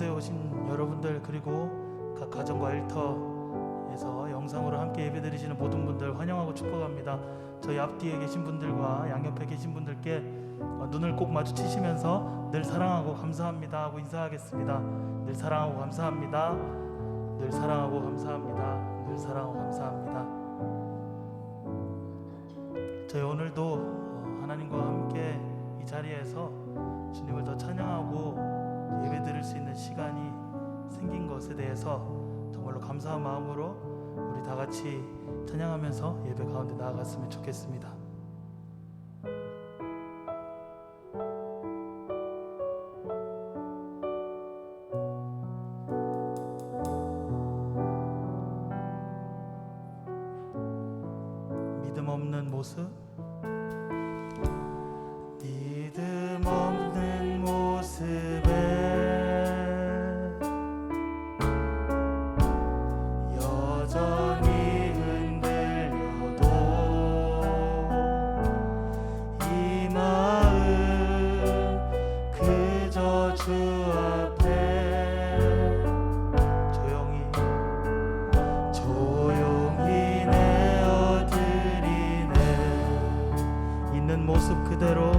초대해 오신 여러분들, 그리고 각 가정과 일터에서 영상으로 함께 예배드리시는 모든 분들 환영하고 축복합니다. 저희 앞뒤에 계신 분들과 양옆에 계신 분들께 눈을 꼭 마주치시면서 늘 사랑하고 감사합니다 하고 인사하겠습니다. 늘 사랑하고 감사합니다. 늘 사랑하고 감사합니다. 늘 사랑하고 감사합니다. 저희 오늘도 하나님과 함께 이 자리에서 주님을 더 찬양하고 예배드릴 수 있는 시간이 생긴 것에 대해서 정말로 감사한 마음으로 우리 다 같이 찬양하면서 예배 가운데 나아갔으면 좋겠습니다. 믿음 없는 모습, 믿음 없는 모습에 여전히 흔들려도 이 마음 그저 주 앞에 조용히 내어드리네. 있는 모습 그대로,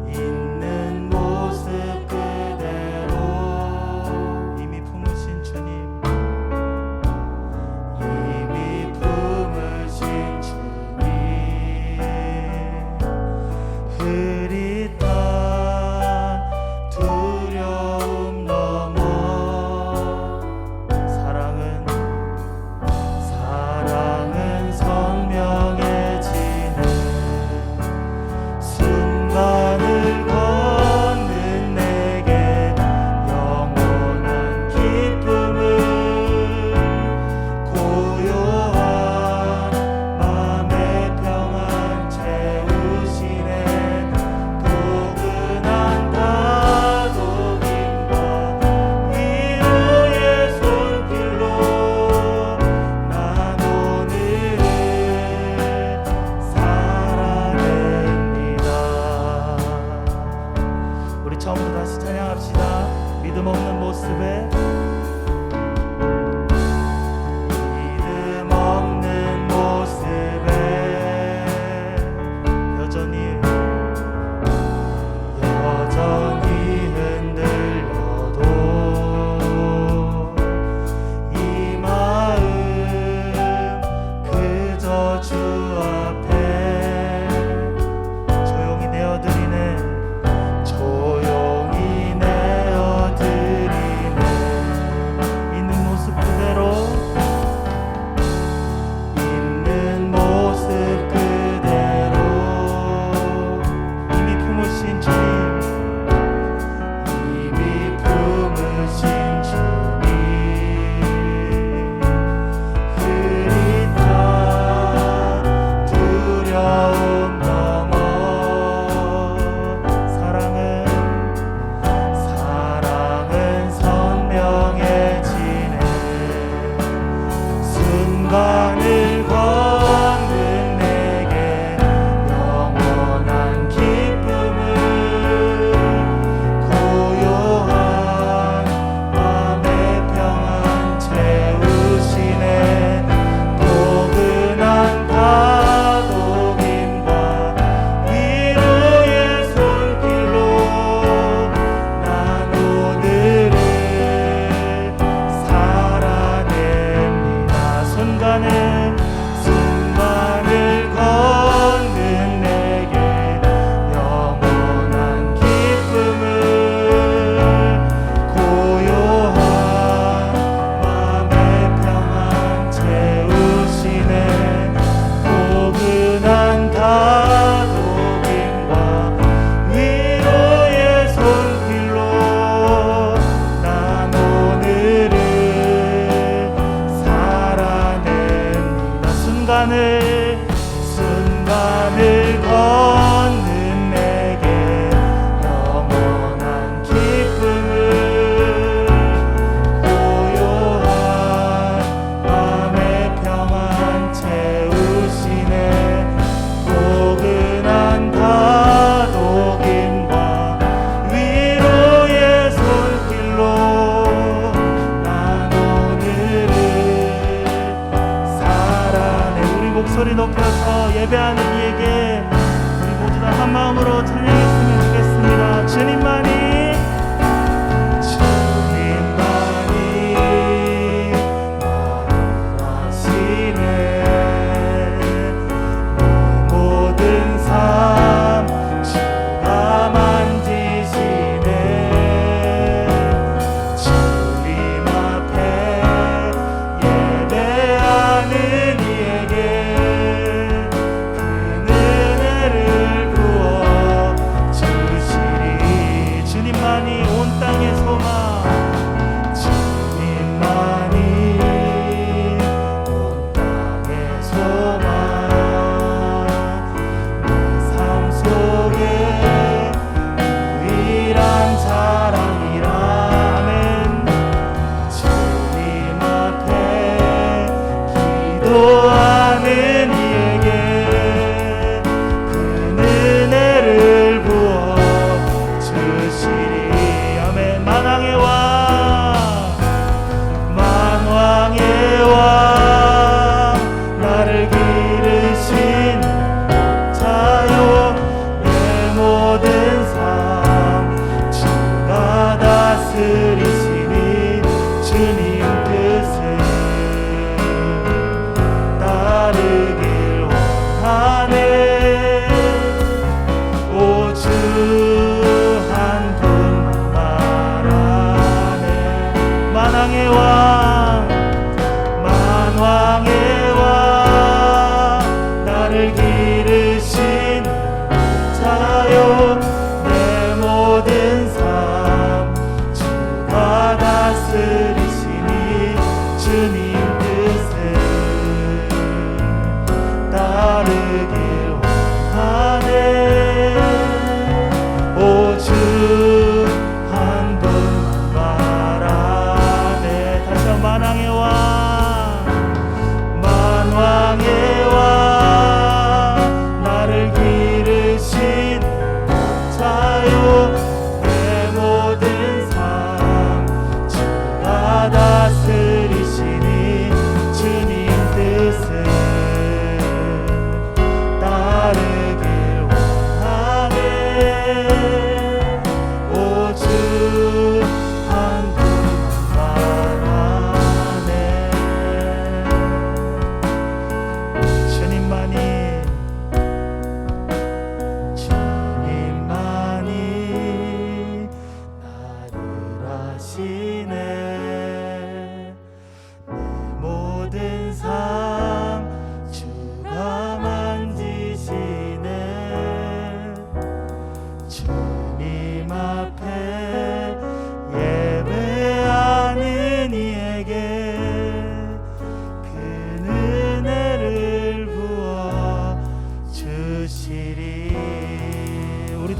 있는 모습 그대로 이미 품으신 주님, 이미 품으신 주님, 흐릿한 두려움 넘어 사랑은 선명해지는 순간을 걷는 내게 영원한 기쁨을 고요한 맘의 평안 채우시네. 담대한 마음으로 찬양했으면 좋겠습니다. 주님만이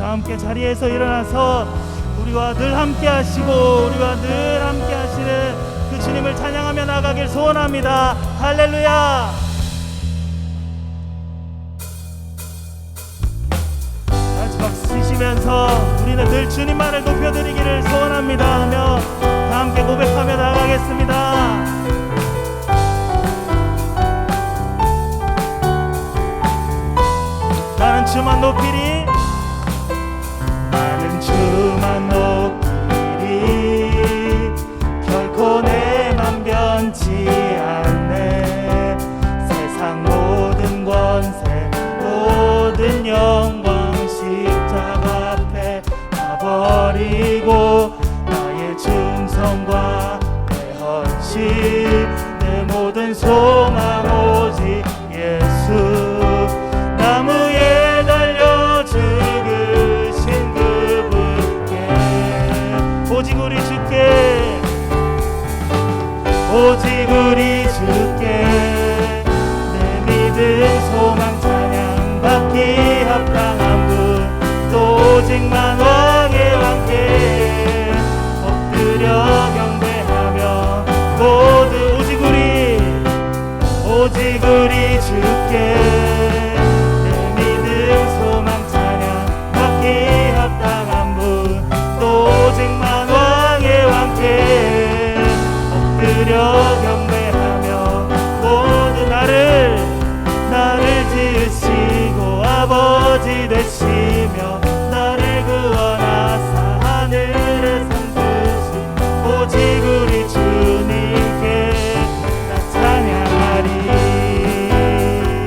함께 자리에서 일어나서 우리와 늘 함께 하시고 우리와 늘 함께 하시는 그 주님을 찬양하며 나가길 소원합니다. 할렐루야. 같이 박수 치시면서 우리는 늘 주님만을 높여드리기를 소원합니다 하며 다 함께 고백하며 나가겠습니다. 나는 주만 높이리, 나는 주만 높이리, 결코 내 맘 변치 않네. 세상 모든 권세 모든 영광 십자가 앞에 다 버리고 나의 충성과 내 헌신 내 모든 소망 오직 예수. 나무에 달려 죽으신 그분께 오직 우리 주께 오직 우리 주께 내 믿음 소망 찬양 받기 합당한 분 또 오직만 왕의 왕께 엎드려 경배하며 모두 오직 우리 주께 경배하며 모두 나를 지으시고 아버지 되시고 드시며 나를 구원하사 하늘에 상 주신 오직 우리 주님께 나 찬양하리.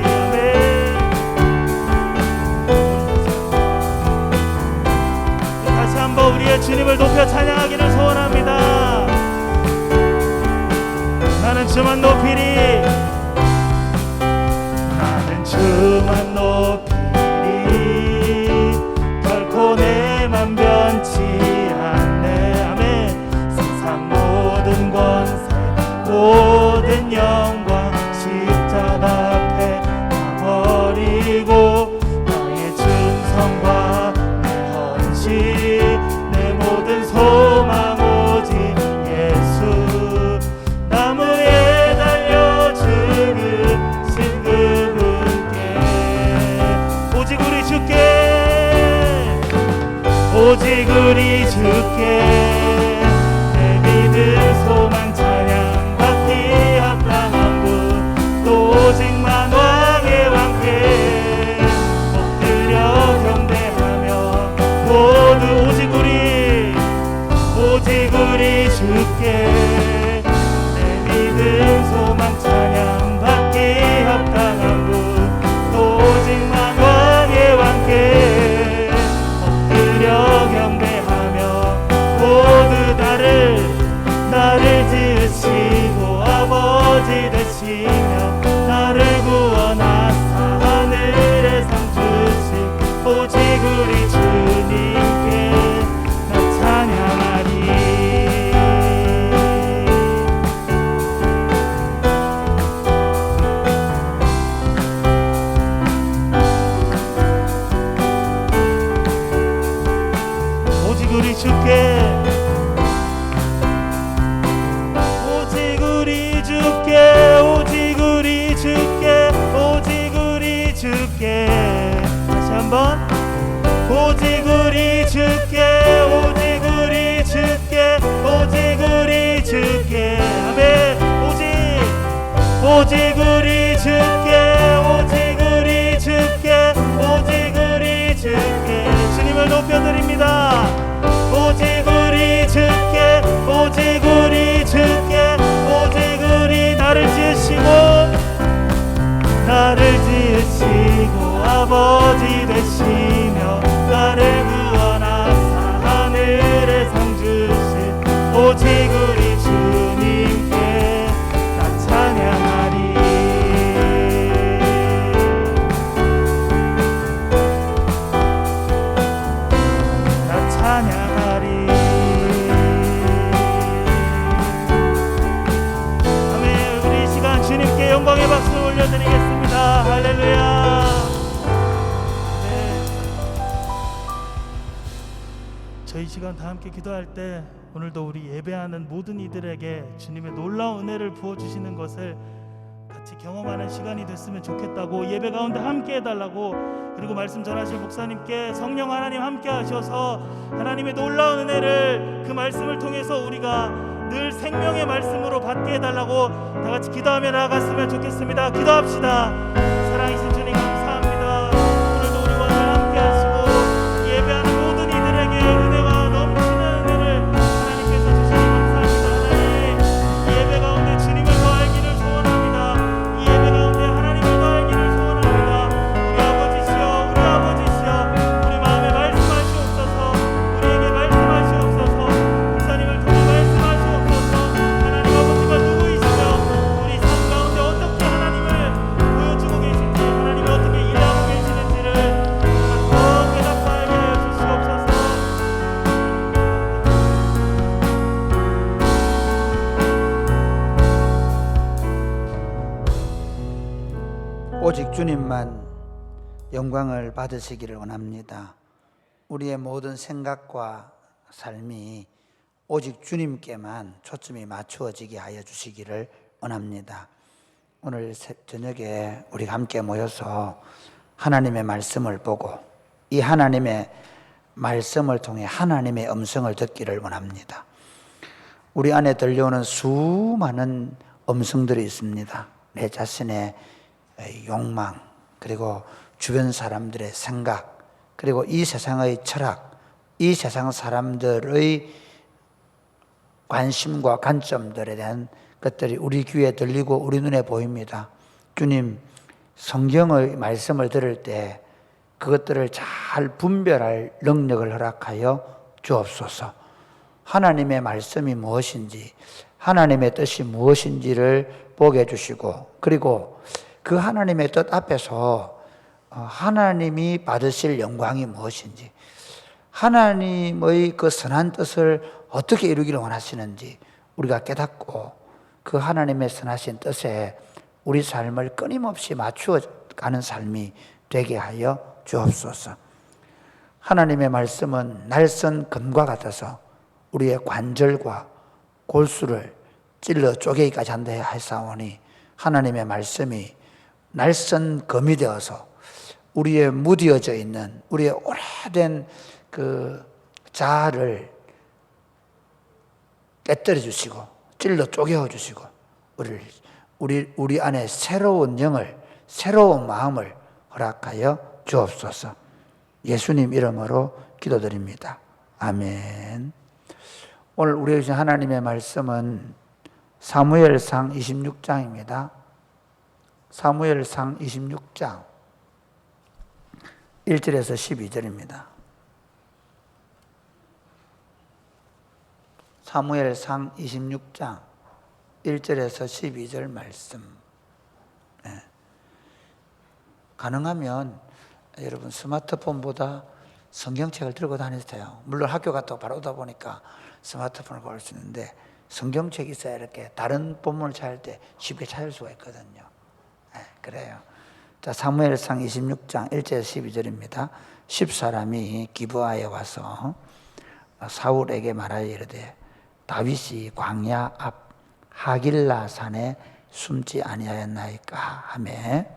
아멘. 다시 한번 우리의 주님을 높여 찬양하기를 소원합니다. 나는 주만 높이리. 나는 주만 높이리. 결코 내만 변치 않네. 아멘. 세상 모든 권세 모든 영광 십자가 앞에 다 버리고 나의 충성과 내 헌신 내 모든 소망 오직 예수. 나무에 달려 죽으신 그분께 오직 우리 주께 오직 우리 주께 내 믿음 소망 찬양 받기 합당한 분 또 오직만 왕의 왕께 엎드려 경배하며 모두 오직 우리 주께 믿음 소망 찬양 받기 합당한 분 또 오직만 왕의 왕께 엎드려 경배하며 모두 나를 지으시고 아버지 되시며 나를 구원하사 하늘에 상 주신 오직 우리 주님께 나 찬양하리. 우리 주께 오직 우리 주께 오직 우리 주께 오직 우리 주께 다시 한번 오직 우리 주께 오직 우리 주께 오직 우리 주께 아멘. 오직 우리 주께 오직 우리 주께 오직 우리 주께 주님을 높여드립니다. 오직 우리 주께 오직 우리 주께 오직 우리 나를 지으시고 아버지 되시며 나를 구원하사 하늘에 상 주신 오직 우리 주님께 나 찬양하리. 나 찬양하리. 아멘. 우리 이 시간 주님께 영광의 박수 올려드리겠습니다. 할렐루야. 네. 저희 시간 다 함께 기도할 때 오늘도 우리 예배하는 모든 이들에게 주님의 놀라운 은혜를 부어주시는 것을 같이 경험하는 시간이 됐으면 좋겠다고 예배 가운데 함께 해달라고 그리고 말씀 전하실 목사님께 성령 하나님 함께 하셔서 하나님의 놀라운 은혜를 그 말씀을 통해서 우리가 늘 생명의 말씀으로 받게 해달라고 다 같이 기도하며 나아갔으면 좋겠습니다. 기도합시다. 사랑하신 주님 감사합니다. 오늘도 우리와 늘 함께 하시고 예배하는 모든 이들에게 은혜와 넘치는 은혜를 하나님께서 주시니 감사합니다. 하나님 이 예배 가운데 주님을 더 알기를 소원합니다. 이 예배 가운데 하나님을 더 알기를 소원합니다. 우리 아버지시여 우리 마음에 말씀하시옵소서. 우리에게 말씀하시옵소서. 목사님을 통해 말씀하시옵소서. 하나님 아버지가 누구이시며 우리 삶 가운데 어떻게 하나님을 보여주고 계신지 하나님이 어떻게 일하고 계시는지를 더 깨닫게 하여 주시옵소서. 오직 주님만 영광을 받으시기를 원합니다. 우리의 모든 생각과 삶이 오직 주님께만 초점이 맞추어지게 하여 주시기를 원합니다. 오늘 저녁에 우리가 함께 모여서 하나님의 말씀을 보고 이 하나님의 말씀을 통해 하나님의 음성을 듣기를 원합니다. 우리 안에 들려오는 수많은 음성들이 있습니다. 내 자신의 욕망, 그리고 주변 사람들의 생각, 그리고 이 세상의 철학, 이 세상 사람들의 관심과 관점들에 대한 것들이 우리 귀에 들리고 우리 눈에 보입니다. 주님, 성경의 말씀을 들을 때 그것들을 잘 분별할 능력을 허락하여 주옵소서. 하나님의 말씀이 무엇인지, 하나님의 뜻이 무엇인지를 보게 해주시고, 그리고 그 하나님의 뜻 앞에서 하나님이 받으실 영광이 무엇인지, 하나님의 그 선한 뜻을 어떻게 이루기를 원하시는지 우리가 깨닫고 그 하나님의 선하신 뜻에 우리 삶을 끊임없이 맞추어 가는 삶이 되게 하여 주옵소서. 하나님의 말씀은 날선 금과 같아서 우리의 관절과 골수를 찔러 쪼개기까지 한다 하사오니, 하나님의 말씀이 날선 금이 되어서 우리의 무뎌져 있는 우리의 오래된 그 자아를 깨뜨려 주시고 찔러 쪼개어 주시고 우리 안에 새로운 영을, 새로운 마음을 허락하여 주옵소서. 예수님 이름으로 기도드립니다. 아멘. 오늘 우리에게 주신 하나님의 말씀은 사무엘상 26장입니다. 사무엘상 26장 1절에서 12절입니다. 사무엘상 26장 1절에서 12절 말씀. 가능하면 여러분 스마트폰보다 성경책을 들고 다니세요. 물론 학교 갔다 바로 오다 보니까 스마트폰을 볼 수 있는데 성경책이 있어야 이렇게 다른 본문을 찾을 때 쉽게 찾을 수가 있거든요. 그래요. 자, 사무엘상 26장 1절에서 12절입니다. 10사람이 기브아에 와서 사울에게 말하여 이르되 다윗이 광야 앞 하길라 산에 숨지 아니하였나이까 하매,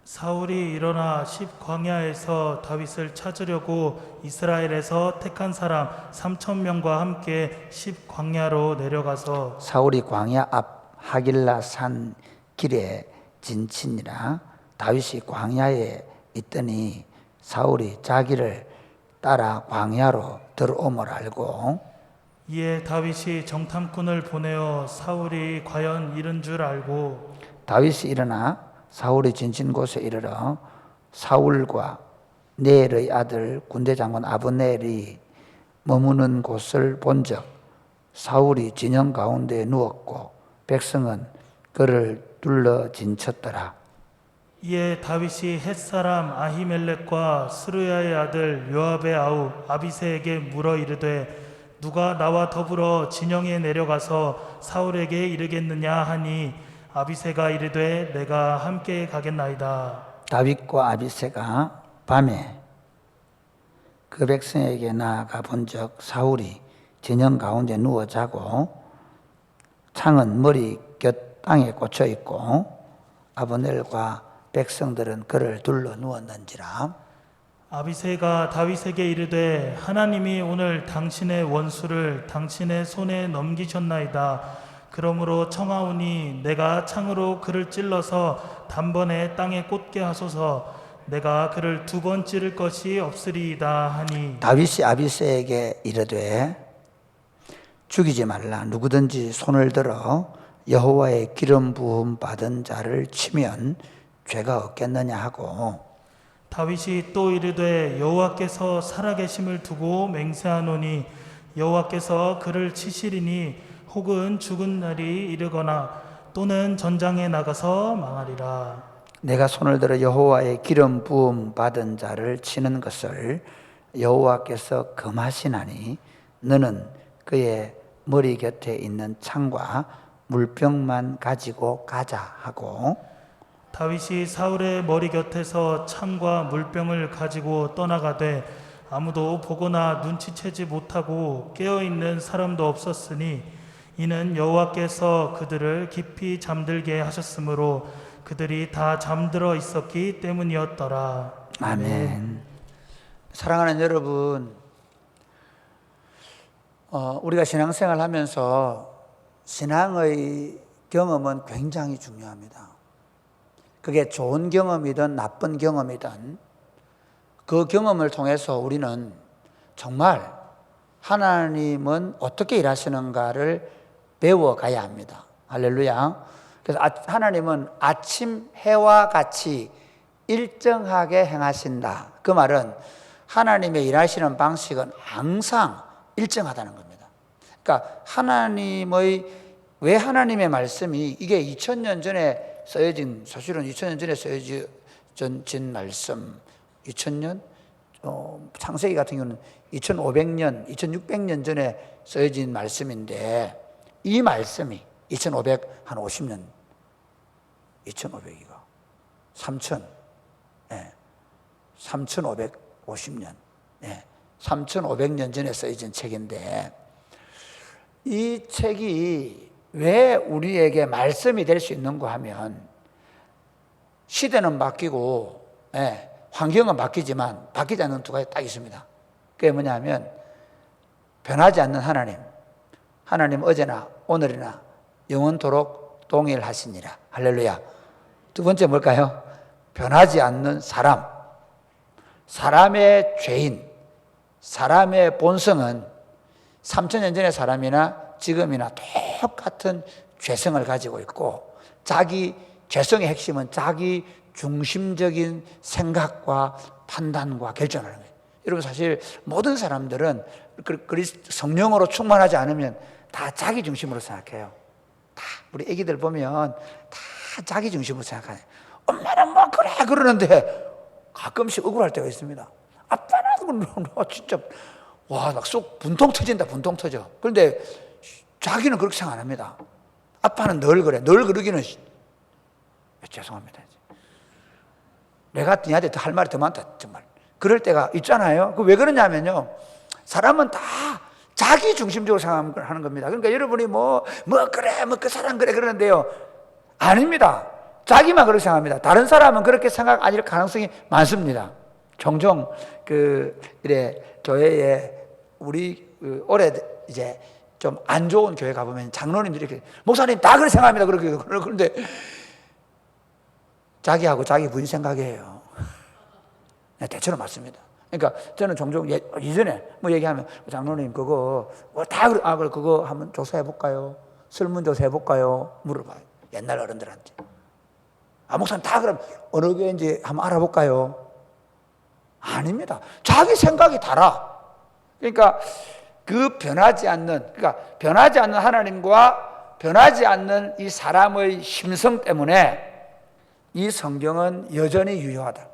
사울이 일어나 십광야에서 다윗을 찾으려고 이스라엘에서 택한 사람 3,000명과 함께 십광야로 내려가서 사울이 광야 앞 하길라 산 길에 진친이라. 다윗이 광야에 있더니 사울이 자기를 따라 광야로 들어옴을 알고, 이에 다윗이 정탐꾼을 보내어 사울이 과연 이른 줄 알고 다윗이 일어나 사울이 진친 곳에 이르러 사울과 네엘의 아들 군대장군 아브넬이 머무는 곳을 본즉 사울이 진영 가운데에 누웠고 백성은 그를 둘러 진쳤더라. 이에 다윗이 햇사람 아히멜렉과 스루야의 아들 요압의 아우 아비새에게 물어 이르되 누가 나와 더불어 진영에 내려가서 사울에게 이르겠느냐 하니 아비새가 이르되 내가 함께 가겠나이다. 다윗과 아비새가 밤에 그 백성에게 나아가 본즉 사울이 진영 가운데 누워 자고 창은 머리 곁 땅에 꽂혀 있고 아브넬과 백성들은 그를 둘러 누웠는지라. 아비새가 다윗에게 이르되 하나님이 오늘 당신의 원수를 당신의 손에 넘기셨나이다. 그러므로 청하오니 내가 창으로 그를 찔러서 단번에 땅에 꽂게 하소서. 내가 그를 2번 찌를 것이 없으리이다 하니, 다윗이 아비새에게 이르되 죽이지 말라. 누구든지 손을 들어 여호와의 기름 부음 받은 자를 치면 죄가 없겠느냐 하고, 다윗이 또 이르되 여호와께서 살아계심을 두고 맹세하노니 여호와께서 그를 치시리니 혹은 죽은 날이 이르거나 또는 전장에 나가서 망하리라. 내가 손을 들어 여호와의 기름 부음 받은 자를 치는 것을 여호와께서 금하시나니 너는 그의 머리 곁에 있는 창과 물병만 가지고 가자 하고, 다윗이 사울의 머리 곁에서 창과 물병을 가지고 떠나가되 아무도 보거나 눈치채지 못하고 깨어있는 사람도 없었으니 이는 여호와께서 그들을 깊이 잠들게 하셨으므로 그들이 다 잠들어 있었기 때문이었더라. 아멘. 사랑하는 여러분, 우리가 신앙생활 하면서 신앙의 경험은 굉장히 중요합니다. 그게 좋은 경험이든 나쁜 경험이든 그 경험을 통해서 우리는 정말 하나님은 어떻게 일하시는가를 배워가야 합니다. 할렐루야. 그래서 하나님은 아침 해와 같이 일정하게 행하신다. 그 말은 하나님의 일하시는 방식은 항상 일정하다는 겁니다. 그러니까 왜 하나님의 말씀이 이게 2000년 전에 쓰여진, 사실은 2000년 전에 쓰여진 말씀, 2000년? 창세기 같은 경우는 2500년, 2600년 전에 쓰여진 말씀인데 이 말씀이 2550년, 2500이가 3550년, 3500년 전에 쓰여진 책인데 이 책이 왜 우리에게 말씀이 될 수 있는가 하면 시대는 바뀌고 환경은 바뀌지만 바뀌지 않는 두 가지 딱 있습니다. 그게 뭐냐면 변하지 않는 하나님, 하나님 어제나 오늘이나 영원토록 동일하시니라. 할렐루야. 두 번째 뭘까요? 변하지 않는 사람, 사람의 죄인, 사람의 본성은 3000년 전의 사람이나 지금이나 똑같은 죄성을 가지고 있고 자기 죄성의 핵심은 자기 중심적인 생각과 판단과 결정하는 거예요. 여러분 사실 모든 사람들은 성령으로 충만하지 않으면 다 자기 중심으로 생각해요. 다 우리 애기들 보면 다 자기 중심으로 생각하네. 엄마는 뭐 그래 그러는데 가끔씩 억울할 때가 있습니다. 아빠는 진짜 와 막 쏙 분통 터진다. 분통 터져. 그런데 자기는 그렇게 생각 안 합니다. 아빠는 늘 그래. 늘 그러기는 죄송합니다. 내가 니한테 더 할 말이 더 많다. 정말 그럴 때가 있잖아요. 그 왜 그러냐면요, 사람은 다 자기 중심적으로 생각하는 겁니다. 그러니까 여러분이 뭐 그래 그 사람 그래 그러는데요, 아닙니다. 자기만 그렇게 생각합니다. 다른 사람은 그렇게 생각 아닐 가능성이 많습니다. 종종 이래 교회에 우리 올해 이제 좀 안 좋은 교회 가보면 장로님들이 이렇게 목사님 다 그렇게 생각합니다. 그런데 자기하고 자기 부인 생각이에요. 대체로 맞습니다. 그러니까 저는 종종 이전에 뭐 얘기하면 장로님 그거 다 그거 한번 조사해 볼까요? 설문조사 해볼까요? 물어봐요. 옛날 어른들한테. 목사님 다 그럼 어느 교회인지 한번 알아볼까요? 아닙니다. 자기 생각이 달라. 그러니까 변하지 않는 하나님과 변하지 않는 이 사람의 심성 때문에 이 성경은 여전히 유효하다.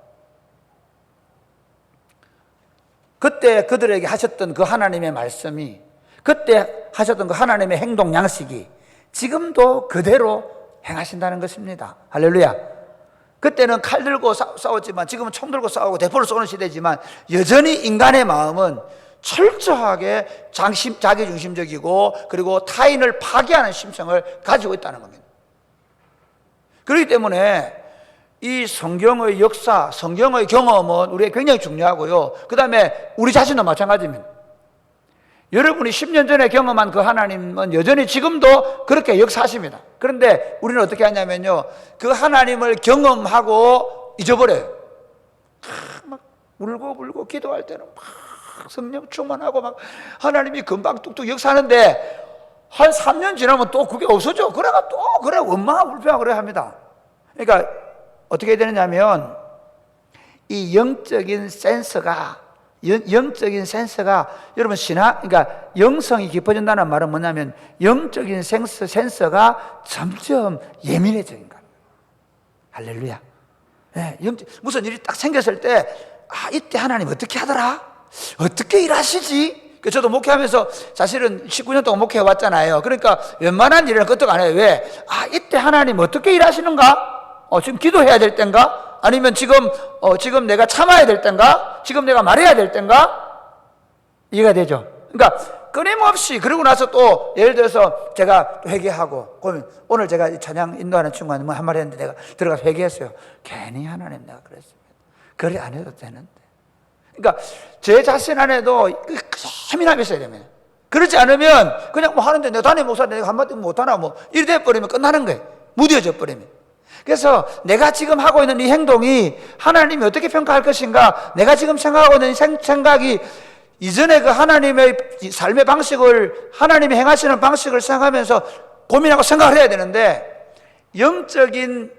그때 그들에게 하셨던 그 하나님의 말씀이, 그때 하셨던 그 하나님의 행동 양식이 지금도 그대로 행하신다는 것입니다. 할렐루야. 그때는 칼 들고 싸웠지만 지금은 총 들고 싸우고 대포를 쏘는 시대지만 여전히 인간의 마음은 철저하게 자기 중심적이고 그리고 타인을 파괴하는 심성을 가지고 있다는 겁니다. 그렇기 때문에 이 성경의 역사, 성경의 경험은 우리에게 굉장히 중요하고요. 그 다음에 우리 자신도 마찬가지입니다. 여러분이 10년 전에 경험한 그 하나님은 여전히 지금도 그렇게 역사하십니다. 그런데 우리는 어떻게 하냐면요, 그 하나님을 경험하고 잊어버려요. 막 울고 기도할 때는 막 성령 충만하고 막 하나님이 금방 뚝뚝 역사하는데 한 3년 지나면 또 그게 없어져. 그래가 또 그래 원망하고 불평하고 그래 합니다. 그러니까 어떻게 되느냐면 이 영적인 센서가 여러분 그러니까 영성이 깊어진다는 말은 뭐냐면 영적인 센서가 점점 예민해지는 겁니다. 할렐루야. 네, 무슨 일이 딱 생겼을 때 이때 하나님 어떻게 하더라? 어떻게 일하시지? 저도 목회하면서 사실은 19년 동안 목회해왔잖아요. 그러니까 웬만한 일은 끄떡 안 해요. 왜? 이때 하나님 어떻게 일하시는가? 지금 기도해야 될 땐가? 아니면 지금 내가 참아야 될 땐가? 지금 내가 말해야 될 땐가? 이해가 되죠? 그러니까 끊임없이, 그러고 나서 또 예를 들어서 제가 회개하고, 오늘 제가 찬양 인도하는 친구한테 뭐 한 말 했는데 내가 들어가서 회개했어요. 괜히 하나님 내가 그랬습니다. 그래 안 해도 되는데. 그러니까 제 자신 안에도 예민함이 있어야 됩니다. 그렇지 않으면 그냥 뭐 하는데 내가 담임 목사인데 내가 한마디 못하나 뭐 이래 돼버리면 끝나는 거예요. 무뎌져 버리면. 그래서 내가 지금 하고 있는 이 행동이 하나님이 어떻게 평가할 것인가, 내가 지금 생각하고 있는 생각이 이전에 그 하나님의 삶의 방식을, 하나님이 행하시는 방식을 생각하면서 고민하고 생각을 해야 되는데, 영적인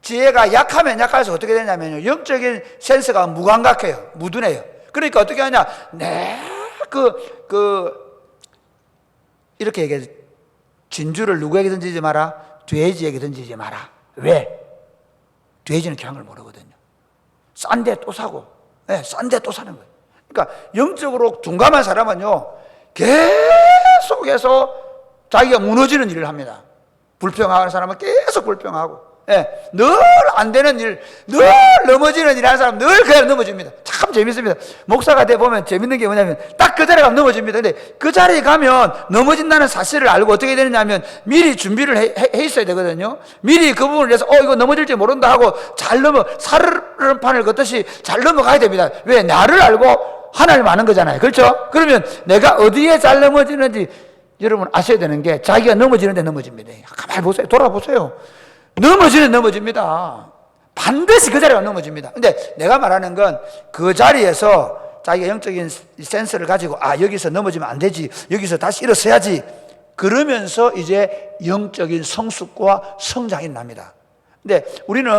지혜가 약하면 약할수록 어떻게 되냐면요, 영적인 센스가 무감각해요. 무둔해요. 그러니까 어떻게 하냐, 이렇게 얘기해. 진주를 누구에게 던지지 마라? 돼지에게 던지지 마라. 왜? 돼지는 귀한 걸 모르거든요. 싼데 또 사고, 싼데 또 사는 거예요. 그러니까 영적으로 둔감한 사람은요, 계속해서 자기가 무너지는 일을 합니다. 불평하는 사람은 계속 불평하고, 늘 안 되는 일, 늘 넘어지는 일 하는 사람 늘 그냥 넘어집니다. 참 재밌습니다. 목사가 돼 보면 재밌는 게 뭐냐면 딱 그 자리에 가면 넘어집니다. 근데 그 자리에 가면 넘어진다는 사실을 알고 어떻게 되느냐면 미리 준비를 해 있어야 되거든요. 미리 그 부분을 위해서 이거 넘어질지 모른다 하고 잘 사르름판을 걷듯이 잘 넘어가야 됩니다. 왜? 나를 알고 하나님 아는 거잖아요. 그렇죠? 그러면 내가 어디에 잘 넘어지는지 여러분 아셔야 되는 게, 자기가 넘어지는데 넘어집니다. 가만히 보세요. 돌아보세요. 넘어집니다. 반드시 그 자리가 넘어집니다. 근데 내가 말하는 건 그 자리에서 자기가 영적인 센스를 가지고 여기서 넘어지면 안 되지, 여기서 다시 일어서야지, 그러면서 이제 영적인 성숙과 성장이 납니다. 근데 우리는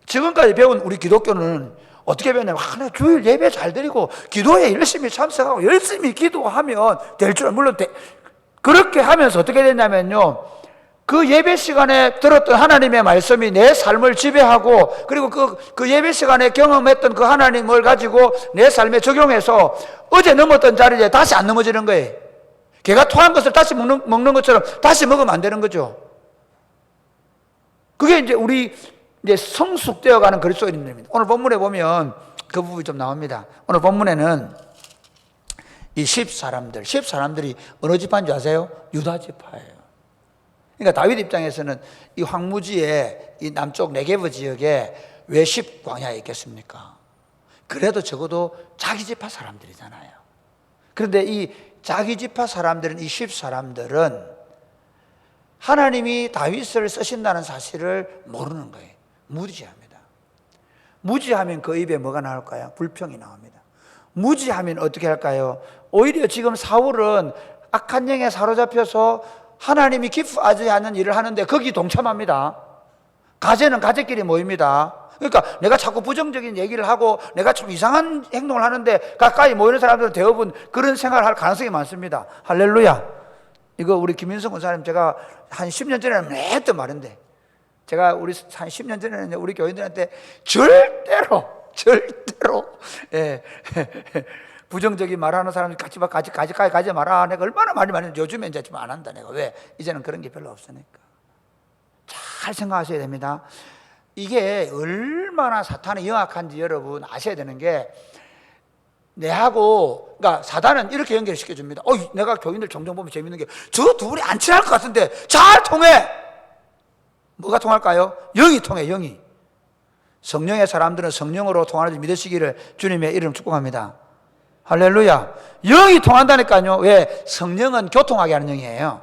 지금까지 배운 우리 기독교는 어떻게 배웠냐면, 하나 주일 예배 잘 드리고 기도에 열심히 참석하고 열심히 기도하면 될 줄, 물론 그렇게 하면서 어떻게 됐냐면요, 그 예배 시간에 들었던 하나님의 말씀이 내 삶을 지배하고, 그리고 그 예배 시간에 경험했던 그 하나님을 가지고 내 삶에 적용해서 어제 넘었던 자리에 다시 안 넘어지는 거예요. 개가 토한 것을 다시 먹는 것처럼 다시 먹으면 안 되는 거죠. 그게 이제 우리 이제 성숙되어 가는 그리스도인입니다. 오늘 본문에 보면 그 부분이 좀 나옵니다. 오늘 본문에는 이 10사람들이 어느 지파인 줄 아세요? 유다 지파예요. 그러니까 다윗 입장에서는 이 황무지의 이 남쪽 네게브 지역에 왜 10광야에 있겠습니까? 그래도 적어도 자기 지파 사람들이잖아요. 그런데 이 자기 지파 사람들은, 이 10사람들은 하나님이 다윗을 쓰신다는 사실을 모르는 거예요. 무지합니다. 무지하면 그 입에 뭐가 나올까요? 불평이 나옵니다. 무지하면 어떻게 할까요? 오히려 지금 사울은 악한 영에 사로잡혀서 하나님이 기뻐하지 않는 일을 하는데 거기 동참합니다. 가재는 가재끼리 모입니다. 그러니까 내가 자꾸 부정적인 얘기를 하고 내가 좀 이상한 행동을 하는데 가까이 모이는 사람들은 대부분 그런 생각을 할 가능성이 많습니다. 할렐루야. 이거 우리 김민성 권사님, 제가 한 10년 전에는 했던 말인데, 제가 한 10년 전에는 우리 교인들한테 절대로 부정적인 말하는 사람들 같이 가지 마라. 내가 얼마나 많이 말했는데 요즘에 이제 좀 안 한다. 내가 왜? 이제는 그런 게 별로 없으니까. 잘 생각하셔야 됩니다. 이게 얼마나 사탄이 영악한지 여러분 아셔야 되는 게, 그러니까 사단은 이렇게 연결시켜 줍니다. 내가 교인들 종종 보면 재밌는 게, 저 두 분이 안 친할 것 같은데 잘 통해. 뭐가 통할까요? 영이 통해, 영이. 성령의 사람들은 성령으로 통하는 줄 믿으시기를 주님의 이름 축복합니다. 할렐루야. 영이 통한다니까요. 왜? 성령은 교통하게 하는 영이에요.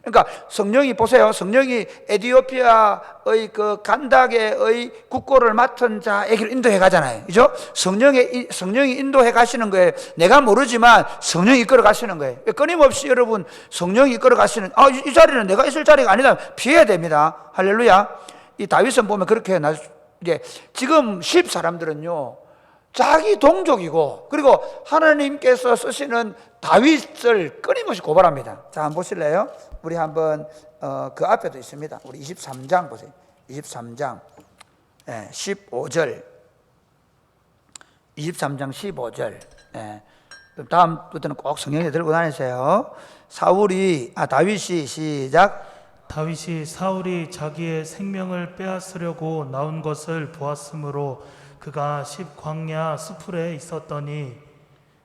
그러니까 성령이, 보세요. 성령이 에티오피아의 그 간닥의 국고를 맡은 자에게 인도해 가잖아요. 그죠? 성령이 인도해 가시는 거예요. 내가 모르지만 성령이 이끌어 가시는 거예요. 끊임없이 여러분 성령이 이끌어 가시는, 이 자리는 내가 있을 자리가 아니다, 피해야 됩니다. 할렐루야. 이 다윗은 보면 그렇게 이제 지금 10사람들은요, 자기 동족이고, 그리고 하나님께서 쓰시는 다윗을 끊임없이 고발합니다. 자, 한번 보실래요? 우리 한번 그 앞에도 있습니다. 우리 23장 보세요. 23장 15절. 23장 15절. 다음부터는 꼭 성경에 들고 다니세요. 다윗이 시작. 다윗이 사울이 자기의 생명을 빼앗으려고 나온 것을 보았으므로 그가 10광야 수풀에 있었더니,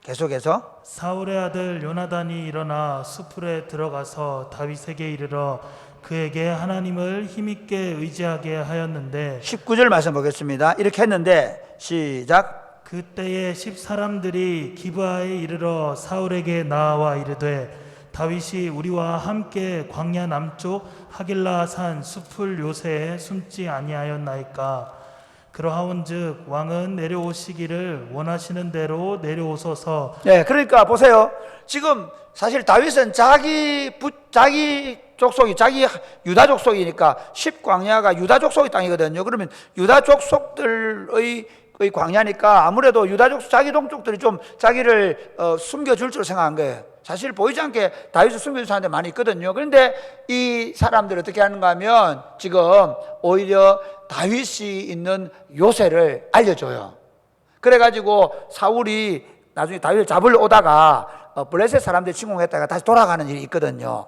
계속해서 사울의 아들 요나단이 일어나 수풀에 들어가서 다윗에게 이르러 그에게 하나님을 힘있게 의지하게 하였는데, 19절 말씀 보겠습니다. 이렇게 했는데 시작. 그때에 10사람들이 기브아에 이르러 사울에게 나와 이르되 다윗이 우리와 함께 광야 남쪽 하길라산 숲을 요새에 숨지 아니하였나이까. 그러하온즉 왕은 내려오시기를 원하시는 대로 내려오소서. 네, 그러니까 보세요. 지금 사실 다윗은 자기 족속이 자기 유다 족속이니까 10광야가 유다 족속의 땅이거든요. 그러면 유다 족속들의 광야니까 아무래도 유다 족속 자기 동족들이 좀 자기를 숨겨줄 줄 생각한 거예요. 사실 보이지 않게 다윗을 숨겨준 사람들 많이 있거든요. 그런데 이 사람들이 어떻게 하는가 하면 지금 오히려 다윗이 있는 요새를 알려줘요. 그래가지고 사울이 나중에 다윗을 잡으러 오다가 블레셋 사람들이 침공했다가 다시 돌아가는 일이 있거든요.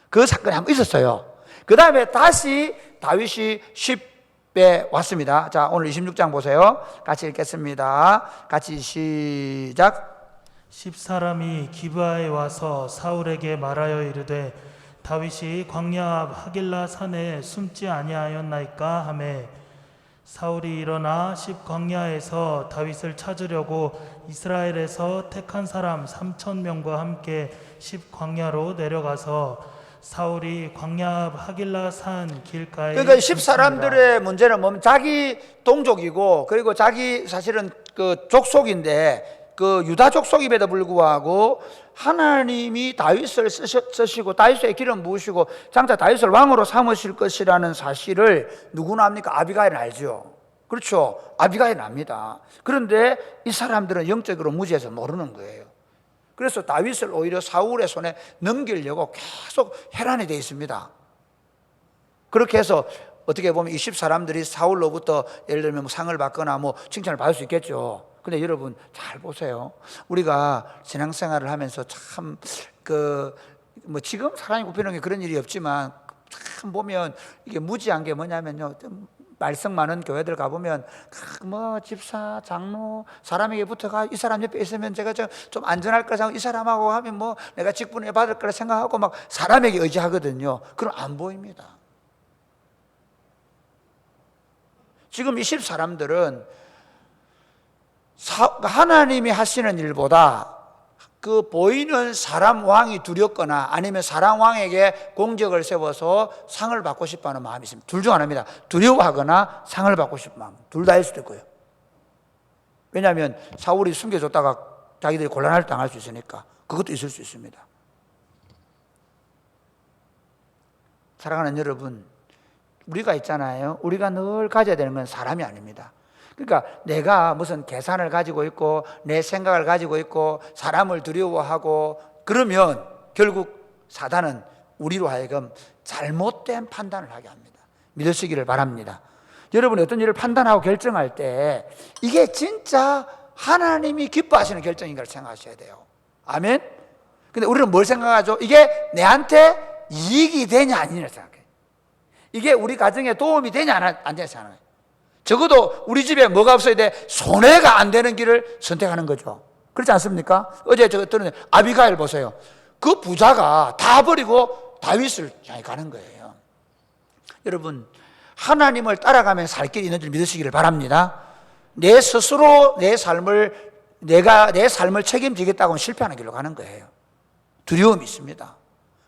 그 사건이 한번 있었어요. 그 다음에 다시 다윗이 10에 왔습니다. 자, 오늘 26장 보세요. 같이 읽겠습니다. 같이 시작. 10사람이 기브아에 와서 사울에게 말하여 이르되 다윗이 광야 앞 하길라 산에 숨지 아니하였나이까 하매 사울이 일어나 10광야에서 다윗을 찾으려고 이스라엘에서 택한 사람 3,000명과 함께 10광야로 내려가서 사울이 광야 앞 하길라 산 길가에 그러니까 10사람들의 문제는 뭐냐면 자기 동족이고 그리고 자기 사실은 그 족속인데 그 유다 족속임에도 불구하고 하나님이 다윗을 쓰시고 다윗의 기름 부으시고 장차 다윗을 왕으로 삼으실 것이라는 사실을 누구나 압니까? 아비가일은 알죠. 그렇죠. 아비가일은 압니다. 그런데 이 사람들은 영적으로 무지해서 모르는 거예요. 그래서 다윗을 오히려 사울의 손에 넘기려고 계속 해란이 되어 있습니다. 그렇게 해서 어떻게 보면 이 10사람들이 사울로부터 예를 들면 뭐 상을 받거나 뭐 칭찬을 받을 수 있겠죠. 근데 여러분 잘 보세요. 우리가 신앙생활을 하면서 참 뭐 지금 사람이 굽히는 게 그런 일이 없지만 참 보면 이게 무지한 게 뭐냐면요. 말썽 많은 교회들 가보면 뭐 집사, 장로 사람에게 붙어가 이 사람 옆에 있으면 제가 좀 안전할 거라 생각하고 이 사람하고 하면 뭐 내가 직분을 받을 거라 생각하고 막 사람에게 의지하거든요. 그럼 안 보입니다. 지금 이 10사람들은 하나님이 하시는 일보다 그 보이는 사람 왕이 두렵거나 아니면 사람 왕에게 공적을 세워서 상을 받고 싶어하는 마음이 있습니다. 둘 중 하나입니다. 두려워하거나 상을 받고 싶은 마음. 둘 다일 수도 있고요. 왜냐하면 사울이 숨겨줬다가 자기들이 곤란을 당할 수 있으니까 그것도 있을 수 있습니다. 사랑하는 여러분, 우리가 있잖아요. 우리가 늘 가져야 되는 건 사람이 아닙니다. 그러니까 내가 무슨 계산을 가지고 있고 내 생각을 가지고 있고 사람을 두려워하고 그러면 결국 사단은 우리로 하여금 잘못된 판단을 하게 합니다. 믿으시기를 바랍니다. 여러분이 어떤 일을 판단하고 결정할 때 이게 진짜 하나님이 기뻐하시는 결정인가를 생각하셔야 돼요. 아멘? 근데 우리는 뭘 생각하죠? 이게 내한테 이익이 되냐 아니냐 생각해요. 이게 우리 가정에 도움이 되냐 안 되냐 생각해요. 적어도 우리 집에 뭐가 없어야 돼? 손해가 안 되는 길을 선택하는 거죠. 그렇지 않습니까? 어제 제가 들은 아비가일 보세요. 그 부자가 다 버리고 다윗을 향해 가는 거예요. 여러분, 하나님을 따라가면 살 길이 있는 줄 믿으시기를 바랍니다. 내 스스로 내 삶을 책임지겠다고 하면 실패하는 길로 가는 거예요. 두려움이 있습니다.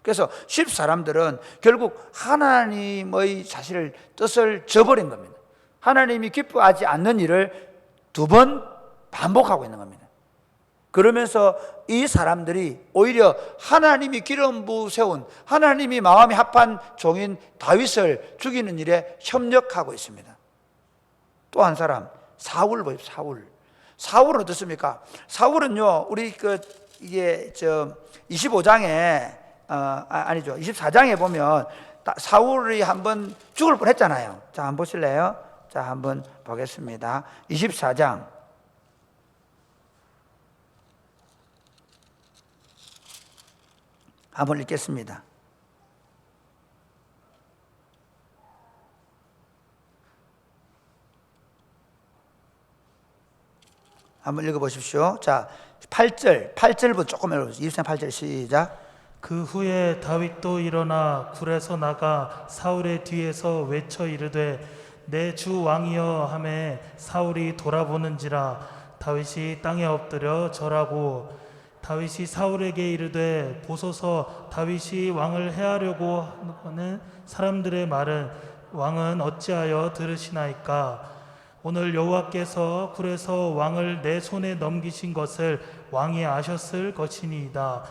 그래서 10사람들은 결국 하나님의 사실을 뜻을 저버린 겁니다. 하나님이 기뻐하지 않는 일을 2번 반복하고 있는 겁니다. 그러면서 이 사람들이 오히려 하나님이 기름 부어 세운 하나님이 마음이 합한 종인 다윗을 죽이는 일에 협력하고 있습니다. 또 한 사람 사울 보십시오. 사울은 어떻습니까? 사울은요 우리 이게 25장에 아니죠 24장에 보면 사울이 한번 죽을 뻔했잖아요. 자 한번 보실래요? 자, 한번 보겠습니다. 24장. 한번 읽겠습니다. 한번 읽어보십시오. 자, 8절부터 조금 읽어보세요. 24장 8절 시작. 그 후에 다윗도 일어나 굴에서 나가 사울의 뒤에서 외쳐 이르되 내 주 왕이여 하매 사울이 돌아보는지라 다윗이 땅에 엎드려 절하고 다윗이 사울에게 이르되 보소서 다윗이 왕을 해하려고 하는 사람들의 말은 왕은 어찌하여 들으시나이까. 오늘 여호와께서 굴에서 왕을 내 손에 넘기신 것을 왕이 아셨을 것이니이다.